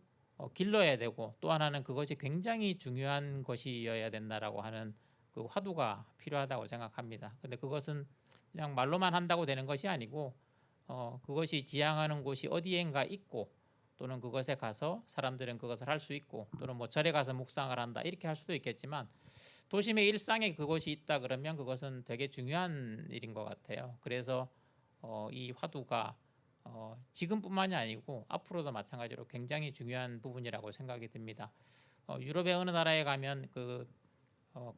Speaker 2: 길러야 되고, 또 하나는 그것이 굉장히 중요한 것이어야 된다라고 하는 그 화두가 필요하다고 생각합니다. 근데 그것은 그냥 말로만 한다고 되는 것이 아니고 그것이 지향하는 곳이 어디엔가 있고, 또는 그것에 가서 사람들은 그것을 할 수 있고, 또는 뭐 절에 가서 묵상을 한다 이렇게 할 수도 있겠지만, 도심의 일상에 그것이 있다 그러면 그것은 되게 중요한 일인 것 같아요. 그래서 이 화두가 지금뿐만이 아니고 앞으로도 마찬가지로 굉장히 중요한 부분이라고 생각이 듭니다. 유럽의 어느 나라에 가면 그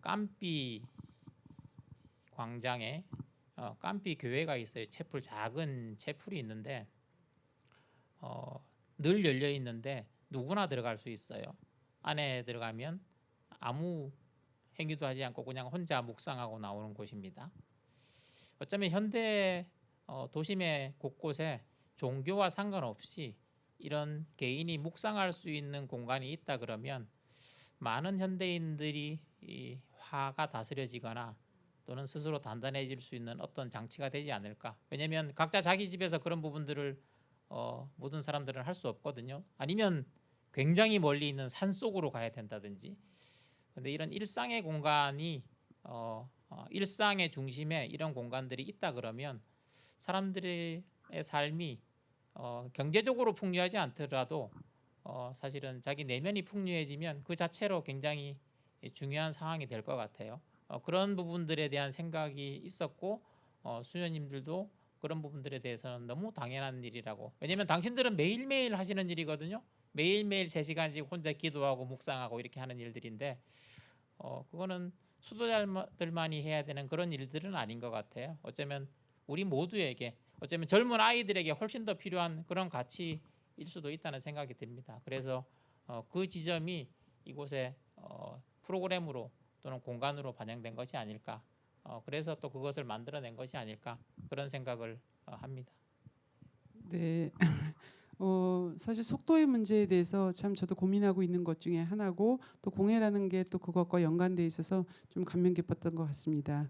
Speaker 2: 깜피 광장에 깜피 교회가 있어요. 채플, 작은 채플이 있는데 늘 열려 있는데 누구나 들어갈 수 있어요. 안에 들어가면 아무 행위도 하지 않고 그냥 혼자 묵상하고 나오는 곳입니다. 어쩌면 현대 도심의 곳곳에 종교와 상관없이 이런 개인이 묵상할 수 있는 공간이 있다 그러면 많은 현대인들이 이 화가 다스려지거나 또는 스스로 단단해질 수 있는 어떤 장치가 되지 않을까. 왜냐하면 각자 자기 집에서 그런 부분들을 모든 사람들은 할 수 없거든요. 아니면 굉장히 멀리 있는 산 속으로 가야 된다든지. 근데 이런 일상의 공간이 일상의 중심에 이런 공간들이 있다 그러면 사람들의 삶이 경제적으로 풍요하지 않더라도 사실은 자기 내면이 풍요해지면 그 자체로 굉장히 중요한 상황이 될 것 같아요. 그런 부분들에 대한 생각이 있었고 수녀님들도 그런 부분들에 대해서는 너무 당연한 일이라고. 왜냐하면 당신들은 매일매일 하시는 일이거든요. 매일매일 3시간씩 혼자 기도하고 묵상하고 이렇게 하는 일들인데 그거는 수도자들만이 해야 되는 그런 일들은 아닌 것 같아요. 어쩌면 우리 모두에게, 어쩌면 젊은 아이들에게 훨씬 더 필요한 그런 가치일 수도 있다는 생각이 듭니다. 그래서 그 지점이 이곳에 프로그램으로 또는 공간으로 반영된 것이 아닐까. 그래서 또 그것을 만들어낸 것이 아닐까 그런 생각을 합니다.
Speaker 5: 네. 사실 속도의 문제에 대해서 참 저도 고민하고 있는 것 중에 하나고 또 공해라는 게 또 그것과 연관돼 있어서 좀 감명 깊었던 것 같습니다.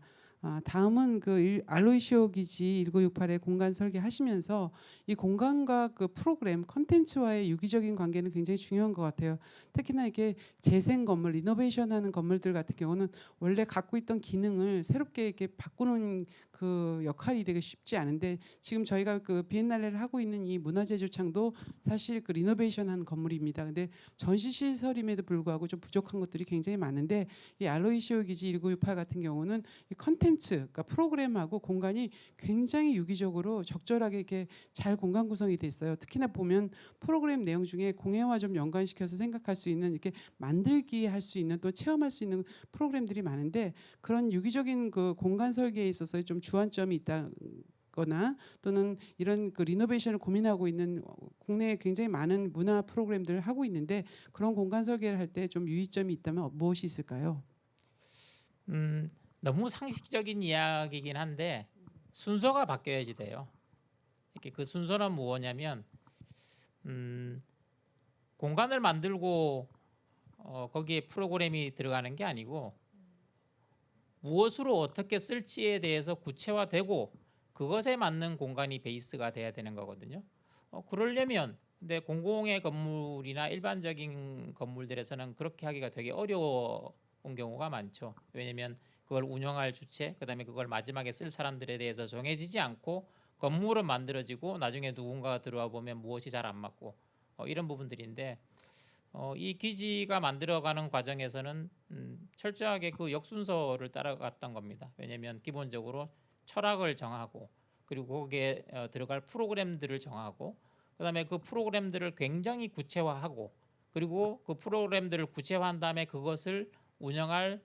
Speaker 5: 다음은 그 알로이시오 기지 1968의 공간 설계하시면서 이 공간과 그 프로그램 컨텐츠와의 유기적인 관계는 굉장히 중요한 것 같아요. 특히나 이게 재생 건물, 리노베이션하는 건물들 같은 경우는 원래 갖고 있던 기능을 새롭게 이렇게 바꾸는 그 역할이 되게 쉽지 않은데 지금 저희가 그 비엔날레를 하고 있는 이 문화제조창도 사실 그 리노베이션한 건물입니다. 근데 전시 시설임에도 불구하고 좀 부족한 것들이 굉장히 많은데 이 알로이시오 기지 1968 같은 경우는 이 컨텐츠, 그러니까 프로그램하고 공간이 굉장히 유기적으로 적절하게 이렇게 잘 공간 구성이 돼 있어요. 특히나 보면 프로그램 내용 중에 공예와 좀 연관시켜서 생각할 수 있는 이렇게 만들기 할 수 있는 또 체험할 수 있는 프로그램들이 많은데 그런 유기적인 그 공간 설계에 있어서 좀 주안점이 있다거나 또는 이런 그 리노베이션을 고민하고 있는 국내에 굉장히 많은 문화 프로그램들을 하고 있는데 그런 공간 설계를 할 때 좀 유의점이 있다면 무엇이 있을까요?
Speaker 2: 너무 상식적인 이야기이긴 한데 순서가 바뀌어야지 돼요. 이렇게 그 순서는 뭐냐면 공간을 만들고 거기에 프로그램이 들어가는 게 아니고 무엇으로 어떻게 쓸지에 대해서 구체화되고 그것에 맞는 공간이 베이스가 돼야 되는 거거든요. 그러려면 근데 공공의 건물이나 일반적인 건물들에서는 그렇게 하기가 되게 어려운 경우가 많죠. 왜냐하면 그걸 운영할 주체, 그다음에 그걸 마지막에 쓸 사람들에 대해서 정해지지 않고 건물은 만들어지고 나중에 누군가가 들어와 보면 무엇이 잘 안 맞고 이런 부분들인데 이 기지가 만들어가는 과정에서는 철저하게 그 역순서를 따라갔던 겁니다. 왜냐하면 기본적으로 철학을 정하고 그리고 거기에 들어갈 프로그램들을 정하고 그다음에 그 프로그램들을 굉장히 구체화하고 그리고 그 프로그램들을 구체화한 다음에 그것을 운영할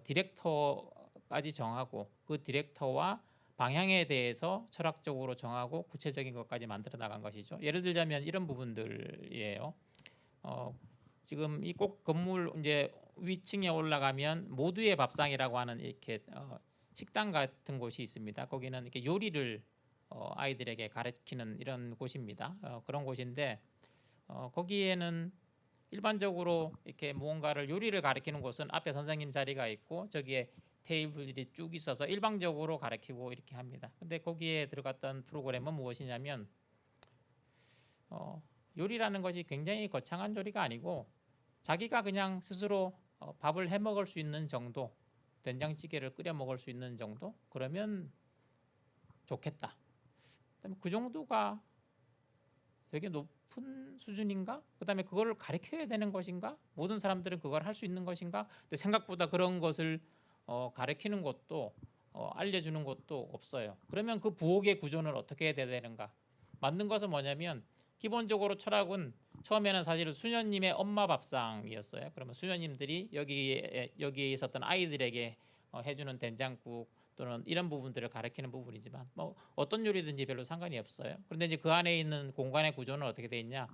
Speaker 2: 디렉터까지 정하고 그 디렉터와 방향에 대해서 철학적으로 정하고 구체적인 것까지 만들어 나간 것이죠. 예를 들자면 이런 부분들이에요. 지금 이 꼭 건물 이제 위층에 올라가면 모두의 밥상이라고 하는 이렇게 식당 같은 곳이 있습니다. 거기는 이렇게 요리를 아이들에게 가르치는 이런 곳입니다. 그런 곳인데 거기에는 일반적으로 이렇게 무언가를 요리를 가르치는 곳은 앞에 선생님 자리가 있고 저기에 테이블들이 쭉 있어서 일방적으로 가르치고 이렇게 합니다. 근데 거기에 들어갔던 프로그램은 무엇이냐면 요리라는 것이 굉장히 거창한 요리가 아니고 자기가 그냥 스스로 밥을 해 먹을 수 있는 정도, 된장찌개를 끓여 먹을 수 있는 정도 그러면 좋겠다. 그다음에 그 정도가 되게 높은 수준인가? 그다음에 그거를 가르쳐야 되는 것인가? 모든 사람들은 그걸 할 수 있는 것인가? 근데 생각보다 그런 것을 가르치는 것도 알려주는 것도 없어요. 그러면 그 부엌의 구조는 어떻게 해야 되는가? 만든 것은 뭐냐면 기본적으로 철학은 처음에는 사실 수녀님의 엄마 밥상이었어요. 그러면 수녀님들이 여기에 있었던 아이들에게 해주는 된장국 또는 이런 부분들을 가르치는 부분이지만 뭐 어떤 요리든지 별로 상관이 없어요. 그런데 이제 그 안에 있는 공간의 구조는 어떻게 돼 있냐?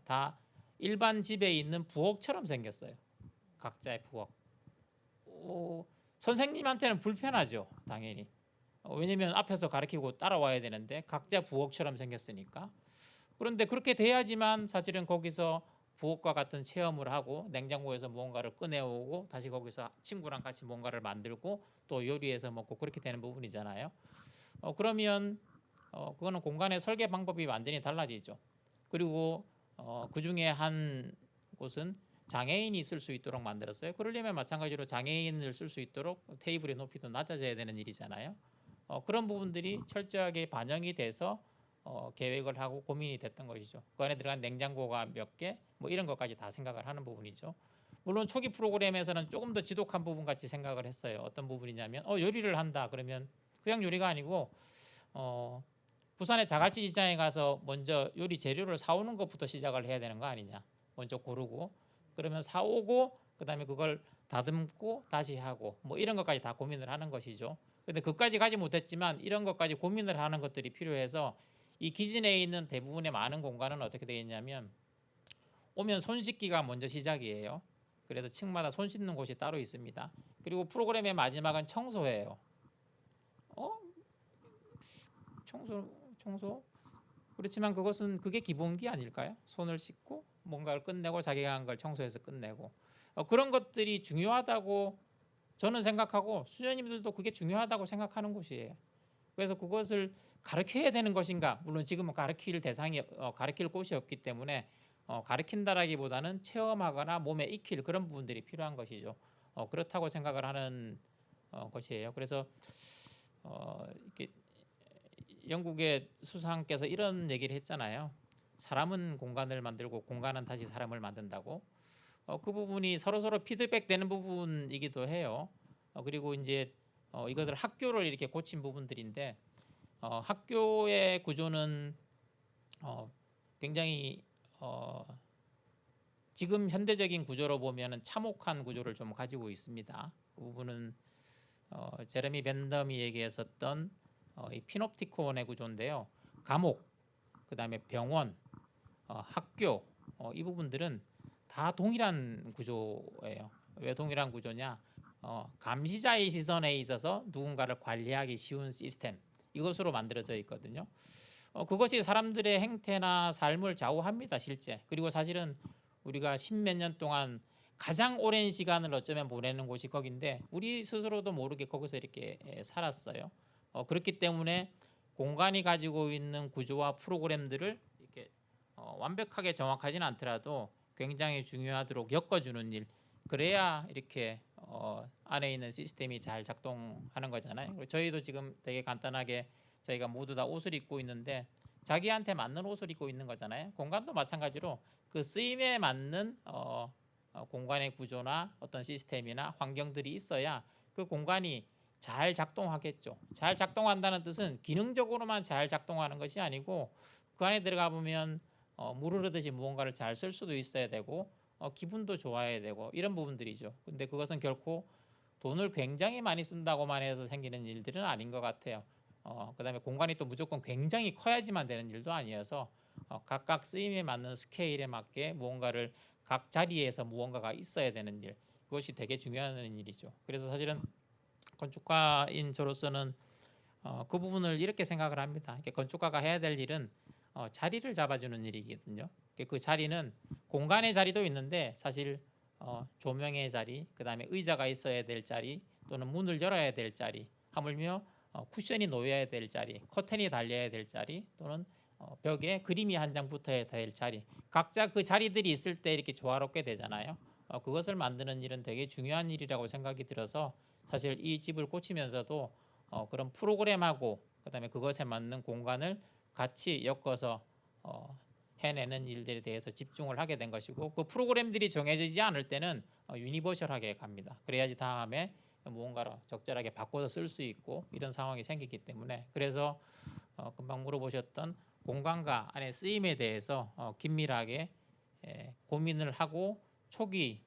Speaker 2: 다 일반 집에 있는 부엌처럼 생겼어요. 각자의 부엌. 선생님한테는 불편하죠, 당연히. 왜냐하면 앞에서 가르치고 따라와야 되는데 각자 부엌처럼 생겼으니까. 그런데 그렇게 돼야지만 사실은 거기서 부엌과 같은 체험을 하고 냉장고에서 무언가를 꺼내오고 다시 거기서 친구랑 같이 뭔가를 만들고 또 요리해서 먹고 그렇게 되는 부분이잖아요. 그러면 그거는 공간의 설계 방법이 완전히 달라지죠. 그리고 그 중에 한 곳은 장애인이 쓸 수 있도록 만들었어요. 그러려면 마찬가지로 장애인을 쓸 수 있도록 테이블의 높이도 낮아져야 되는 일이잖아요. 그런 부분들이 철저하게 반영이 돼서 계획을 하고 고민이 됐던 것이죠. 그 안에 들어간 냉장고가 몇 개, 뭐 이런 것까지 다 생각을 하는 부분이죠. 물론 초기 프로그램에서는 조금 더 지독한 부분 같이 생각을 했어요. 어떤 부분이냐면 요리를 한다 그러면 그냥 요리가 아니고 부산의 자갈치 시장에 가서 먼저 요리 재료를 사오는 것부터 시작을 해야 되는 거 아니냐. 먼저 고르고 그러면 사오고 그다음에 그걸 다듬고 다시 하고 뭐 이런 것까지 다 고민을 하는 것이죠. 그런데 그까지 가지 못했지만 이런 것까지 고민을 하는 것들이 필요해서 이 기지 내에 있는 대부분의 많은 공간은 어떻게 되어 있냐면 오면 손 씻기가 먼저 시작이에요. 그래서 층마다 손 씻는 곳이 따로 있습니다. 그리고 프로그램의 마지막은 청소예요. 청소? 그렇지만 그게 기본기 아닐까요? 손을 씻고 뭔가를 끝내고 자기가 한 걸 청소해서 끝내고 그런 것들이 중요하다고 저는 생각하고 수녀님들도 그게 중요하다고 생각하는 곳이에요. 그래서 그것을 가르쳐야 되는 것인가? 물론 지금은 가르칠 대상이 가르칠 곳이 없기 때문에 가르친다라기보다는 체험하거나 몸에 익힐 그런 부분들이 필요한 것이죠. 그렇다고 생각을 하는 것이에요. 그래서 이렇게 영국의 수상께서 이런 얘기를 했잖아요. 사람은 공간을 만들고 공간은 다시 사람을 만든다고. 그 부분이 서로 피드백되는 부분이기도 해요. 그리고 이제 이것을 학교를 이렇게 고친 부분들인데 학교의 구조는 굉장히 지금 현대적인 구조로 보면은 참혹한 구조를 좀 가지고 있습니다. 그 부분은 제레미 벤덤이 얘기했었던 이 피놉티콘의 구조인데요. 감옥, 그다음에 병원, 학교 이 부분들은 다 동일한 구조예요. 왜 동일한 구조냐? 감시자의 시선에 있어서 누군가를 관리하기 쉬운 시스템 이것으로 만들어져 있거든요. 그것이 사람들의 행태나 삶을 좌우합니다, 실제. 그리고 사실은 우리가 십몇 년 동안 가장 오랜 시간을 어쩌면 보내는 곳이 거긴데 우리 스스로도 모르게 거기서 이렇게 살았어요. 그렇기 때문에 공간이 가지고 있는 구조와 프로그램들을 이렇게 완벽하게 정확하지는 않더라도 굉장히 중요하도록 엮어주는 일. 그래야 이렇게 안에 있는 시스템이 잘 작동하는 거잖아요. 저희도 지금 되게 간단하게 저희가 모두 다 옷을 입고 있는데 자기한테 맞는 옷을 입고 있는 거잖아요. 공간도 마찬가지로 그 쓰임에 맞는 공간의 구조나 어떤 시스템이나 환경들이 있어야 그 공간이 잘 작동하겠죠. 잘 작동한다는 뜻은 기능적으로만 잘 작동하는 것이 아니고 그 안에 들어가 보면 물 흐르듯이 무언가를 잘 쓸 수도 있어야 되고 기분도 좋아야 되고 이런 부분들이죠. 근데 그것은 결코 돈을 굉장히 많이 쓴다고만 해서 생기는 일들은 아닌 것 같아요. 그다음에 공간이 또 무조건 굉장히 커야지만 되는 일도 아니어서 각각 쓰임에 맞는 스케일에 맞게 무언가를 각 자리에서 무언가가 있어야 되는 일, 그것이 되게 중요한 일이죠. 그래서 사실은 건축가인 저로서는 그 부분을 이렇게 생각을 합니다. 건축가가 해야 될 일은 자리를 잡아주는 일이거든요. 그 자리는 공간의 자리도 있는데 사실 조명의 자리, 그 다음에 의자가 있어야 될 자리, 또는 문을 열어야 될 자리, 하물며 쿠션이 놓여야 될 자리, 커튼이 달려야 될 자리, 또는 벽에 그림이 한 장 붙어야 될 자리, 각자 그 자리들이 있을 때 이렇게 조화롭게 되잖아요. 그것을 만드는 일은 되게 중요한 일이라고 생각이 들어서 사실 이 집을 고치면서도 그런 프로그램하고 그다음에 그것에 맞는 공간을 같이 엮어서 해내는 일들에 대해서 집중을 하게 된 것이고, 그 프로그램들이 정해지지 않을 때는 유니버셜하게 갑니다. 그래야지 다음에 무언가로 적절하게 바꿔서 쓸 수 있고 이런 상황이 생기기 때문에, 그래서 금방 물어보셨던 공간과 안의 쓰임에 대해서 긴밀하게 고민을 하고 초기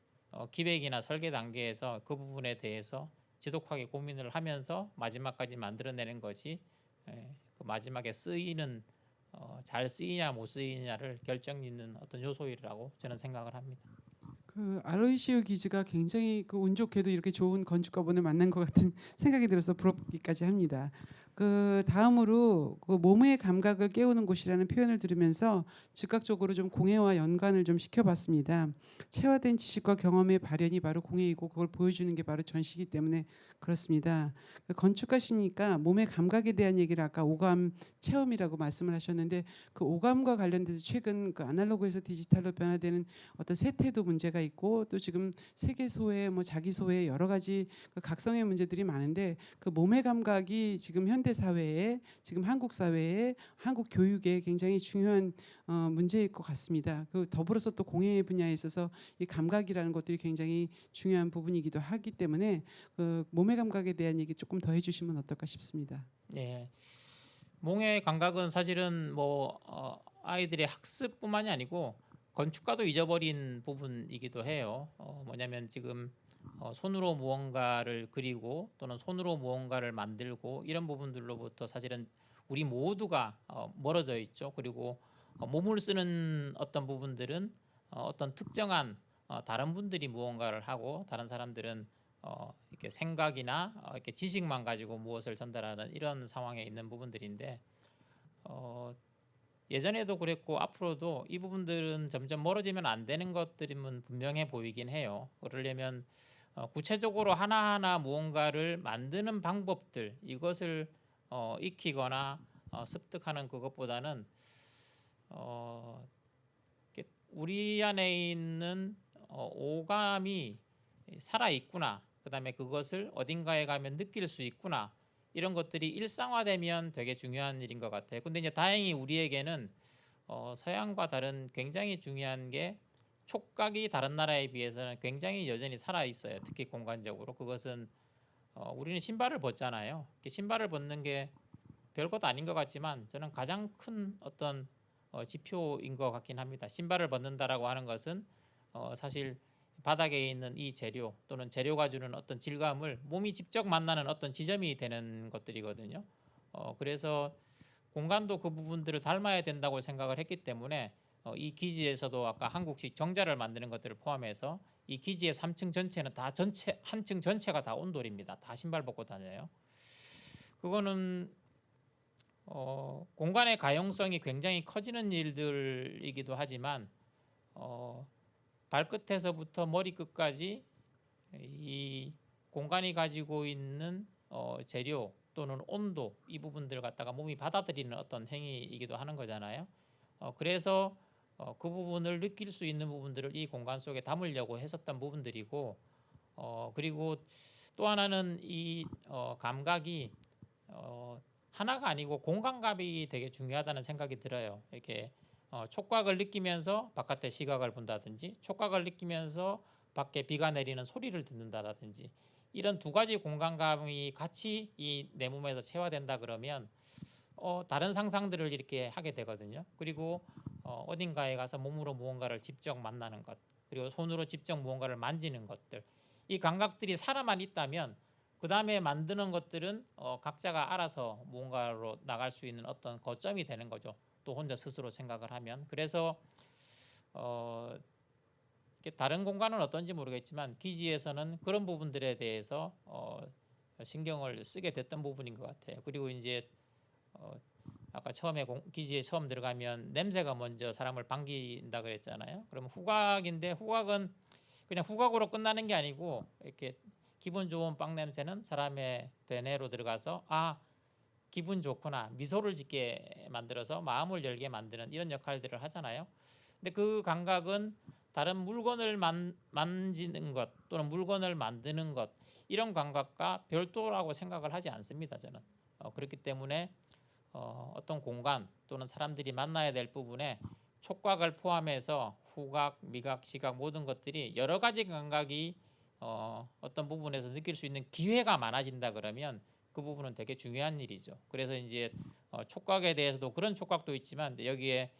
Speaker 2: 기획이나 설계 단계에서 그 부분에 대해서 지독하게 고민을 하면서 마지막까지 만들어내는 것이 그 마지막에 쓰이는 잘 쓰이냐 못 쓰이냐를 결정짓는 어떤 요소이라고 저는 생각을 합니다.
Speaker 5: 그 알로이시오 기지가 굉장히 그 운 좋게도 이렇게 좋은 건축가분을 만난 것 같은 생각이 들어서 부럽기까지 합니다. 그 다음으로 그 몸의 감각을 깨우는 곳이라는 표현을 들으면서 즉각적으로 좀 공예와 연관을 좀 시켜봤습니다. 체화된 지식과 경험의 발현이 바로 공예이고 그걸 보여주는 게 바로 전시이기 때문에 그렇습니다. 건축가시니까 몸의 감각에 대한 얘기를 아까 오감 체험이라고 말씀을 하셨는데 그 오감과 관련돼서 최근 그 아날로그에서 디지털로 변화되는 어떤 세태도 문제가 있고 또 지금 세계 소외, 뭐 자기 소외 여러 가지 그 각성의 문제들이 많은데 그 몸의 감각이 지금 현대 사회에 지금 한국 사회에 한국 교육에 굉장히 중요한 문제일 것 같습니다. 그 더불어서 또 공예 분야에 있어서 이 감각이라는 것들이 굉장히 중요한 부분이기도 하기 때문에 그 몸의 감각에 대한 얘기 조금 더 해주시면 어떨까 싶습니다.
Speaker 2: 네. 몸의 감각은 사실은 뭐 아이들의 학습뿐만이 아니고 건축가도 잊어버린 부분이기도 해요. 뭐냐면 지금 손으로 무언가를 그리고 또는 손으로 무언가를 만들고 이런 부분들로부터 사실은 우리 모두가 멀어져 있죠. 그리고 몸을 쓰는 어떤 부분들은 어떤 특정한 다른 분들이 무언가를 하고 다른 사람들은 이렇게 생각이나 이렇게 지식만 가지고 무엇을 전달하는 이런 상황에 있는 부분들인데 예전에도 그랬고 앞으로도 이 부분들은 점점 멀어지면 안 되는 것들은 분명해 보이긴 해요. 그러려면 구체적으로 하나하나 무언가를 만드는 방법들 이것을 익히거나 습득하는 그것보다는 우리 안에 있는 오감이 살아 있구나. 그다음에 그것을 어딘가에 가면 느낄 수 있구나. 이런 것들이 일상화되면 되게 중요한 일인 것 같아요. 근데 이제 다행히 우리에게는 서양과 다른 굉장히 중요한 게 촉각이 다른 나라에 비해서는 굉장히 여전히 살아 있어요. 특히 공간적으로. 그것은 우리는 신발을 벗잖아요. 신발을 벗는 게 별것 아닌 것 같지만 저는 가장 큰 어떤 지표인 것 같긴 합니다. 신발을 벗는다라고 하는 것은 사실 바닥에 있는 이 재료 또는 재료가 주는 어떤 질감을 몸이 직접 만나는 어떤 지점이 되는 것들이거든요. 그래서 공간도 그 부분들을 닮아야 된다고 생각을 했기 때문에 이 기지에서도 아까 한국식 정자를 만드는 것들을 포함해서 이 기지의 3층 전체는 다 한 층 전체가 다 온돌입니다. 다 신발 벗고 다녀요. 그거는 공간의 가용성이 굉장히 커지는 일들이기도 하지만 발끝에서부터 머리끝까지 이 공간이 가지고 있는 재료 또는 온도 이 부분들을 갖다가 몸이 받아들이는 어떤 행위이기도 하는 거잖아요. 그래서 그 부분을 느낄 수 있는 부분들을 이 공간 속에 담으려고 했었던 부분들이고 그리고 또 하나는 이 감각이 하나가 아니고 공간감이 되게 중요하다는 생각이 들어요. 이렇게 촉각을 느끼면서 바깥의 시각을 본다든지 촉각을 느끼면서 밖에 비가 내리는 소리를 듣는다든지 이런 두 가지 공간감이 같이 이 내 몸에서 체화된다 그러면 다른 상상들을 이렇게 하게 되거든요. 그리고 어딘가에 가서 몸으로 무언가를 직접 만나는 것 그리고 손으로 직접 무언가를 만지는 것들 이 감각들이 살아만 있다면 그 다음에 만드는 것들은 각자가 알아서 무언가로 나갈 수 있는 어떤 거점이 되는 거죠. 또 혼자 스스로 생각을 하면 그래서 다른 공간은 어떤지 모르겠지만 기지에서는 그런 부분들에 대해서 신경을 쓰게 됐던 부분인 것 같아요. 그리고 이제 아까 처음에 기지에 처음 들어가면 냄새가 먼저 사람을 반긴다 그랬잖아요. 그러면 후각인데 후각은 그냥 후각으로 끝나는 게 아니고 이렇게 기분 좋은 빵 냄새는 사람의 되뇌로 들어가서 기분 좋구나 미소를 짓게 만들어서 마음을 열게 만드는 이런 역할들을 하잖아요. 근데 그 감각은 다른 물건을 만지는 것 또는 물건을 만드는 것 이런 감각과 별도라고 생각을 하지 않습니다. 저는 그렇기 때문에 어떤 공간 또는 사람들이 만나야 될 부분에 촉각을 포함해서 후각, 미각, 시각 모든 것들이 여러 가지 감각이 어떤 부분에서 느낄 수 있는 기회가 많아진다 그러면 그 부분은 되게 중요한 일이죠. 그래서 이제 촉각에 대해서도 그런 촉각도 있지만 여기에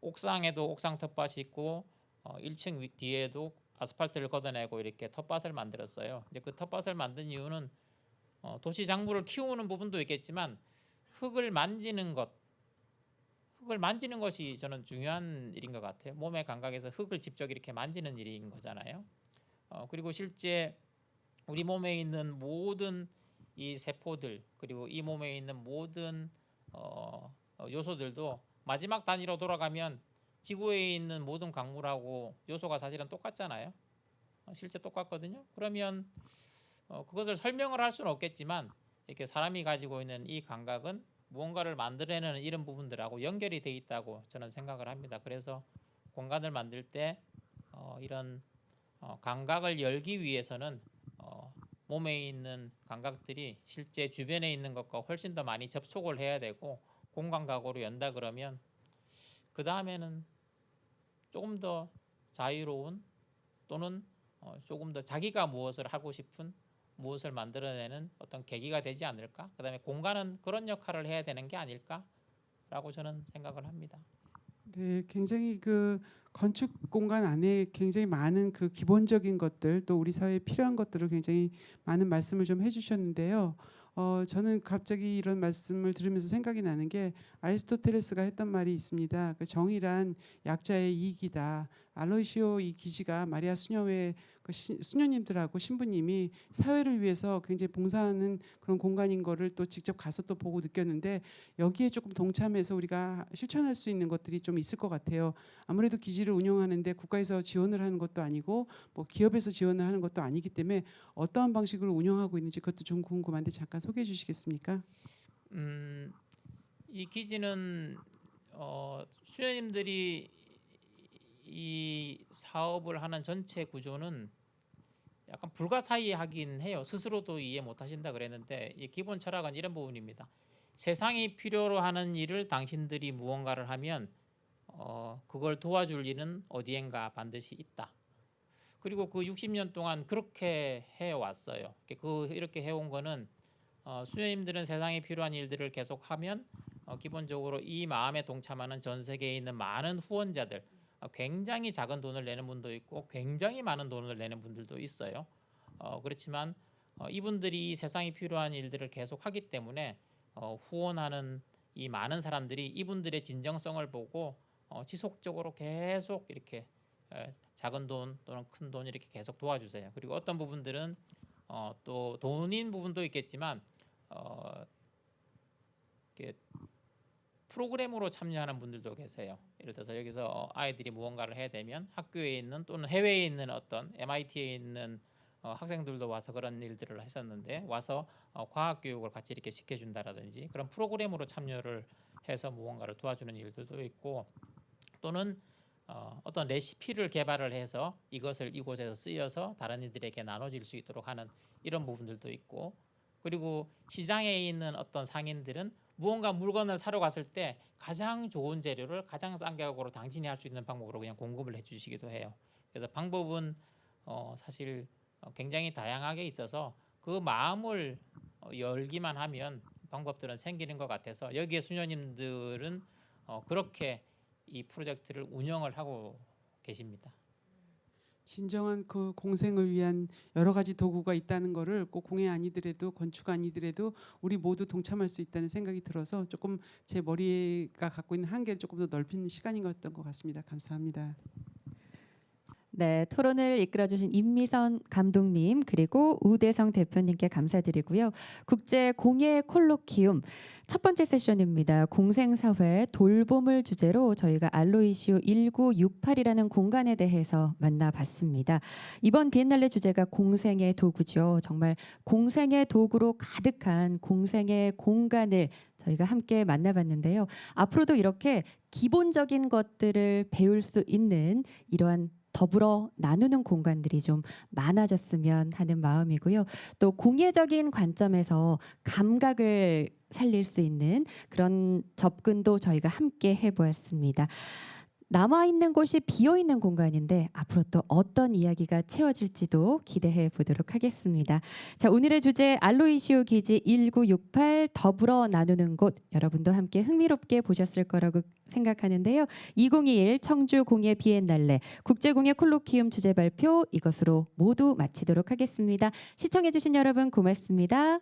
Speaker 2: 옥상에도 옥상 텃밭이 있고 1층 뒤에도 아스팔트를 걷어내고 이렇게 텃밭을 만들었어요. 이제 그 텃밭을 만든 이유는 도시 작물을 키우는 부분도 있겠지만 흙을 만지는 것이 저는 중요한 일인 것 같아요. 몸의 감각에서 흙을 직접 이렇게 만지는 일인 거잖아요. 그리고 실제 우리 몸에 있는 모든 이 세포들 그리고 이 몸에 있는 모든 요소들도 마지막 단위로 돌아가면 지구에 있는 모든 광물하고 요소가 사실은 똑같잖아요. 실제 똑같거든요. 그러면 그것을 설명을 할 수는 없겠지만 이렇게 사람이 가지고 있는 이 감각은 무언가를 만들어내는 이런 부분들하고 연결이 돼 있다고 저는 생각을 합니다. 그래서 공간을 만들 때 이런 감각을 열기 위해서는 몸에 있는 감각들이 실제 주변에 있는 것과 훨씬 더 많이 접촉을 해야 되고 공간각으로 연다 그러면 그 다음에는 조금 더 자유로운 또는 조금 더 자기가 무엇을 하고 싶은 무엇을 만들어내는 어떤 계기가 되지 않을까? 그 다음에 공간은 그런 역할을 해야 되는 게 아닐까라고 저는 생각을 합니다.
Speaker 5: 네, 굉장히 그 건축 공간 안에 굉장히 많은 그 기본적인 것들 또 우리 사회에 필요한 것들을 굉장히 많은 말씀을 좀 해주셨는데요. 저는 갑자기 이런 말씀을 들으면서 생각이 나는 게 아리스토텔레스가 했던 말이 있습니다. 그 정의란 약자의 이익이다. 알로시오 이 기지가 마리아 수녀회 그 수녀님들하고 신부님이 사회를 위해서 굉장히 봉사하는 그런 공간인 거를 또 직접 가서 또 보고 느꼈는데 여기에 조금 동참해서 우리가 실천할 수 있는 것들이 좀 있을 것 같아요. 아무래도 기지를 운영하는데 국가에서 지원을 하는 것도 아니고 뭐 기업에서 지원을 하는 것도 아니기 때문에 어떠한 방식으로 운영하고 있는지 그것도 좀 궁금한데 잠깐 소개해 주시겠습니까?
Speaker 2: 이 기지는 수녀님들이 이 사업을 하는 전체 구조는 약간 불가사의하긴 해요. 스스로도 이해 못하신다 그랬는데 이 기본 철학은 이런 부분입니다. 세상이 필요로 하는 일을 당신들이 무언가를 하면 그걸 도와줄 일은 어디엔가 반드시 있다. 그리고 그 60년 동안 그렇게 해왔어요. 이렇게 해온 거는 수녀님들은 세상에 필요한 일들을 계속하면 기본적으로 이 마음에 동참하는 전 세계에 있는 많은 후원자들 굉장히 작은 돈을 내는 분도 있고 굉장히 많은 돈을 내는 분들도 있어요. 그렇지만 이분들이 세상에 필요한 일들을 계속하기 때문에 후원하는 이 많은 사람들이 이분들의 진정성을 보고 지속적으로 계속 이렇게 작은 돈 또는 큰 돈 이렇게 계속 도와주세요. 그리고 어떤 부분들은 또 돈인 부분도 있겠지만 이렇게 프로그램으로 참여하는 분들도 계세요. 예를 들어서 여기서 아이들이 무언가를 해야 되면 학교에 있는 또는 해외에 있는 어떤 MIT에 있는 학생들도 와서 그런 일들을 했었는데 와서 과학 교육을 같이 이렇게 시켜준다라든지 그런 프로그램으로 참여를 해서 무언가를 도와주는 일들도 있고 또는 어떤 레시피를 개발을 해서 이것을 이곳에서 쓰여서 다른 이들에게 나눠질 수 있도록 하는 이런 부분들도 있고 그리고 시장에 있는 어떤 상인들은 무언가 물건을 사러 갔을 때 가장 좋은 재료를 가장 싼 가격으로 당신이 할 수 있는 방법으로 그냥 공급을 해주시기도 해요. 그래서 방법은 사실 굉장히 다양하게 있어서 그 마음을 열기만 하면 방법들은 생기는 것 같아서 여기에 수녀님들은 그렇게 이 프로젝트를 운영을 하고 계십니다.
Speaker 5: 진정한 그 공생을 위한 여러 가지 도구가 있다는 거를 꼭 공예 아니더라도 건축 아니더라도 우리 모두 동참할 수 있다는 생각이 들어서 조금 제 머리가 갖고 있는 한계를 조금 더 넓히는 시간인 것 같습니다. 감사합니다.
Speaker 1: 네, 토론을 이끌어주신 임미선 감독님 그리고 우대성 대표님께 감사드리고요. 국제 공예 콜로키움 첫 번째 세션입니다. 공생사회 돌봄을 주제로 저희가 알로이시오 1968이라는 공간에 대해서 만나봤습니다. 이번 비엔날레 주제가 공생의 도구죠. 정말 공생의 도구로 가득한 공생의 공간을 저희가 함께 만나봤는데요. 앞으로도 이렇게 기본적인 것들을 배울 수 있는 이러한 더불어 나누는 공간들이 좀 많아졌으면 하는 마음이고요. 또 공예적인 관점에서 감각을 살릴 수 있는 그런 접근도 저희가 함께 해보았습니다. 남아있는 곳이 비어있는 공간인데 앞으로 또 어떤 이야기가 채워질지도 기대해 보도록 하겠습니다. 자, 오늘의 주제 알로이시오 기지 1968 더불어 나누는 곳 여러분도 함께 흥미롭게 보셨을 거라고 생각하는데요. 2021 청주 공예 비엔날레 국제공예 콜로키움 주제 발표 이것으로 모두 마치도록 하겠습니다. 시청해 주신 여러분 고맙습니다.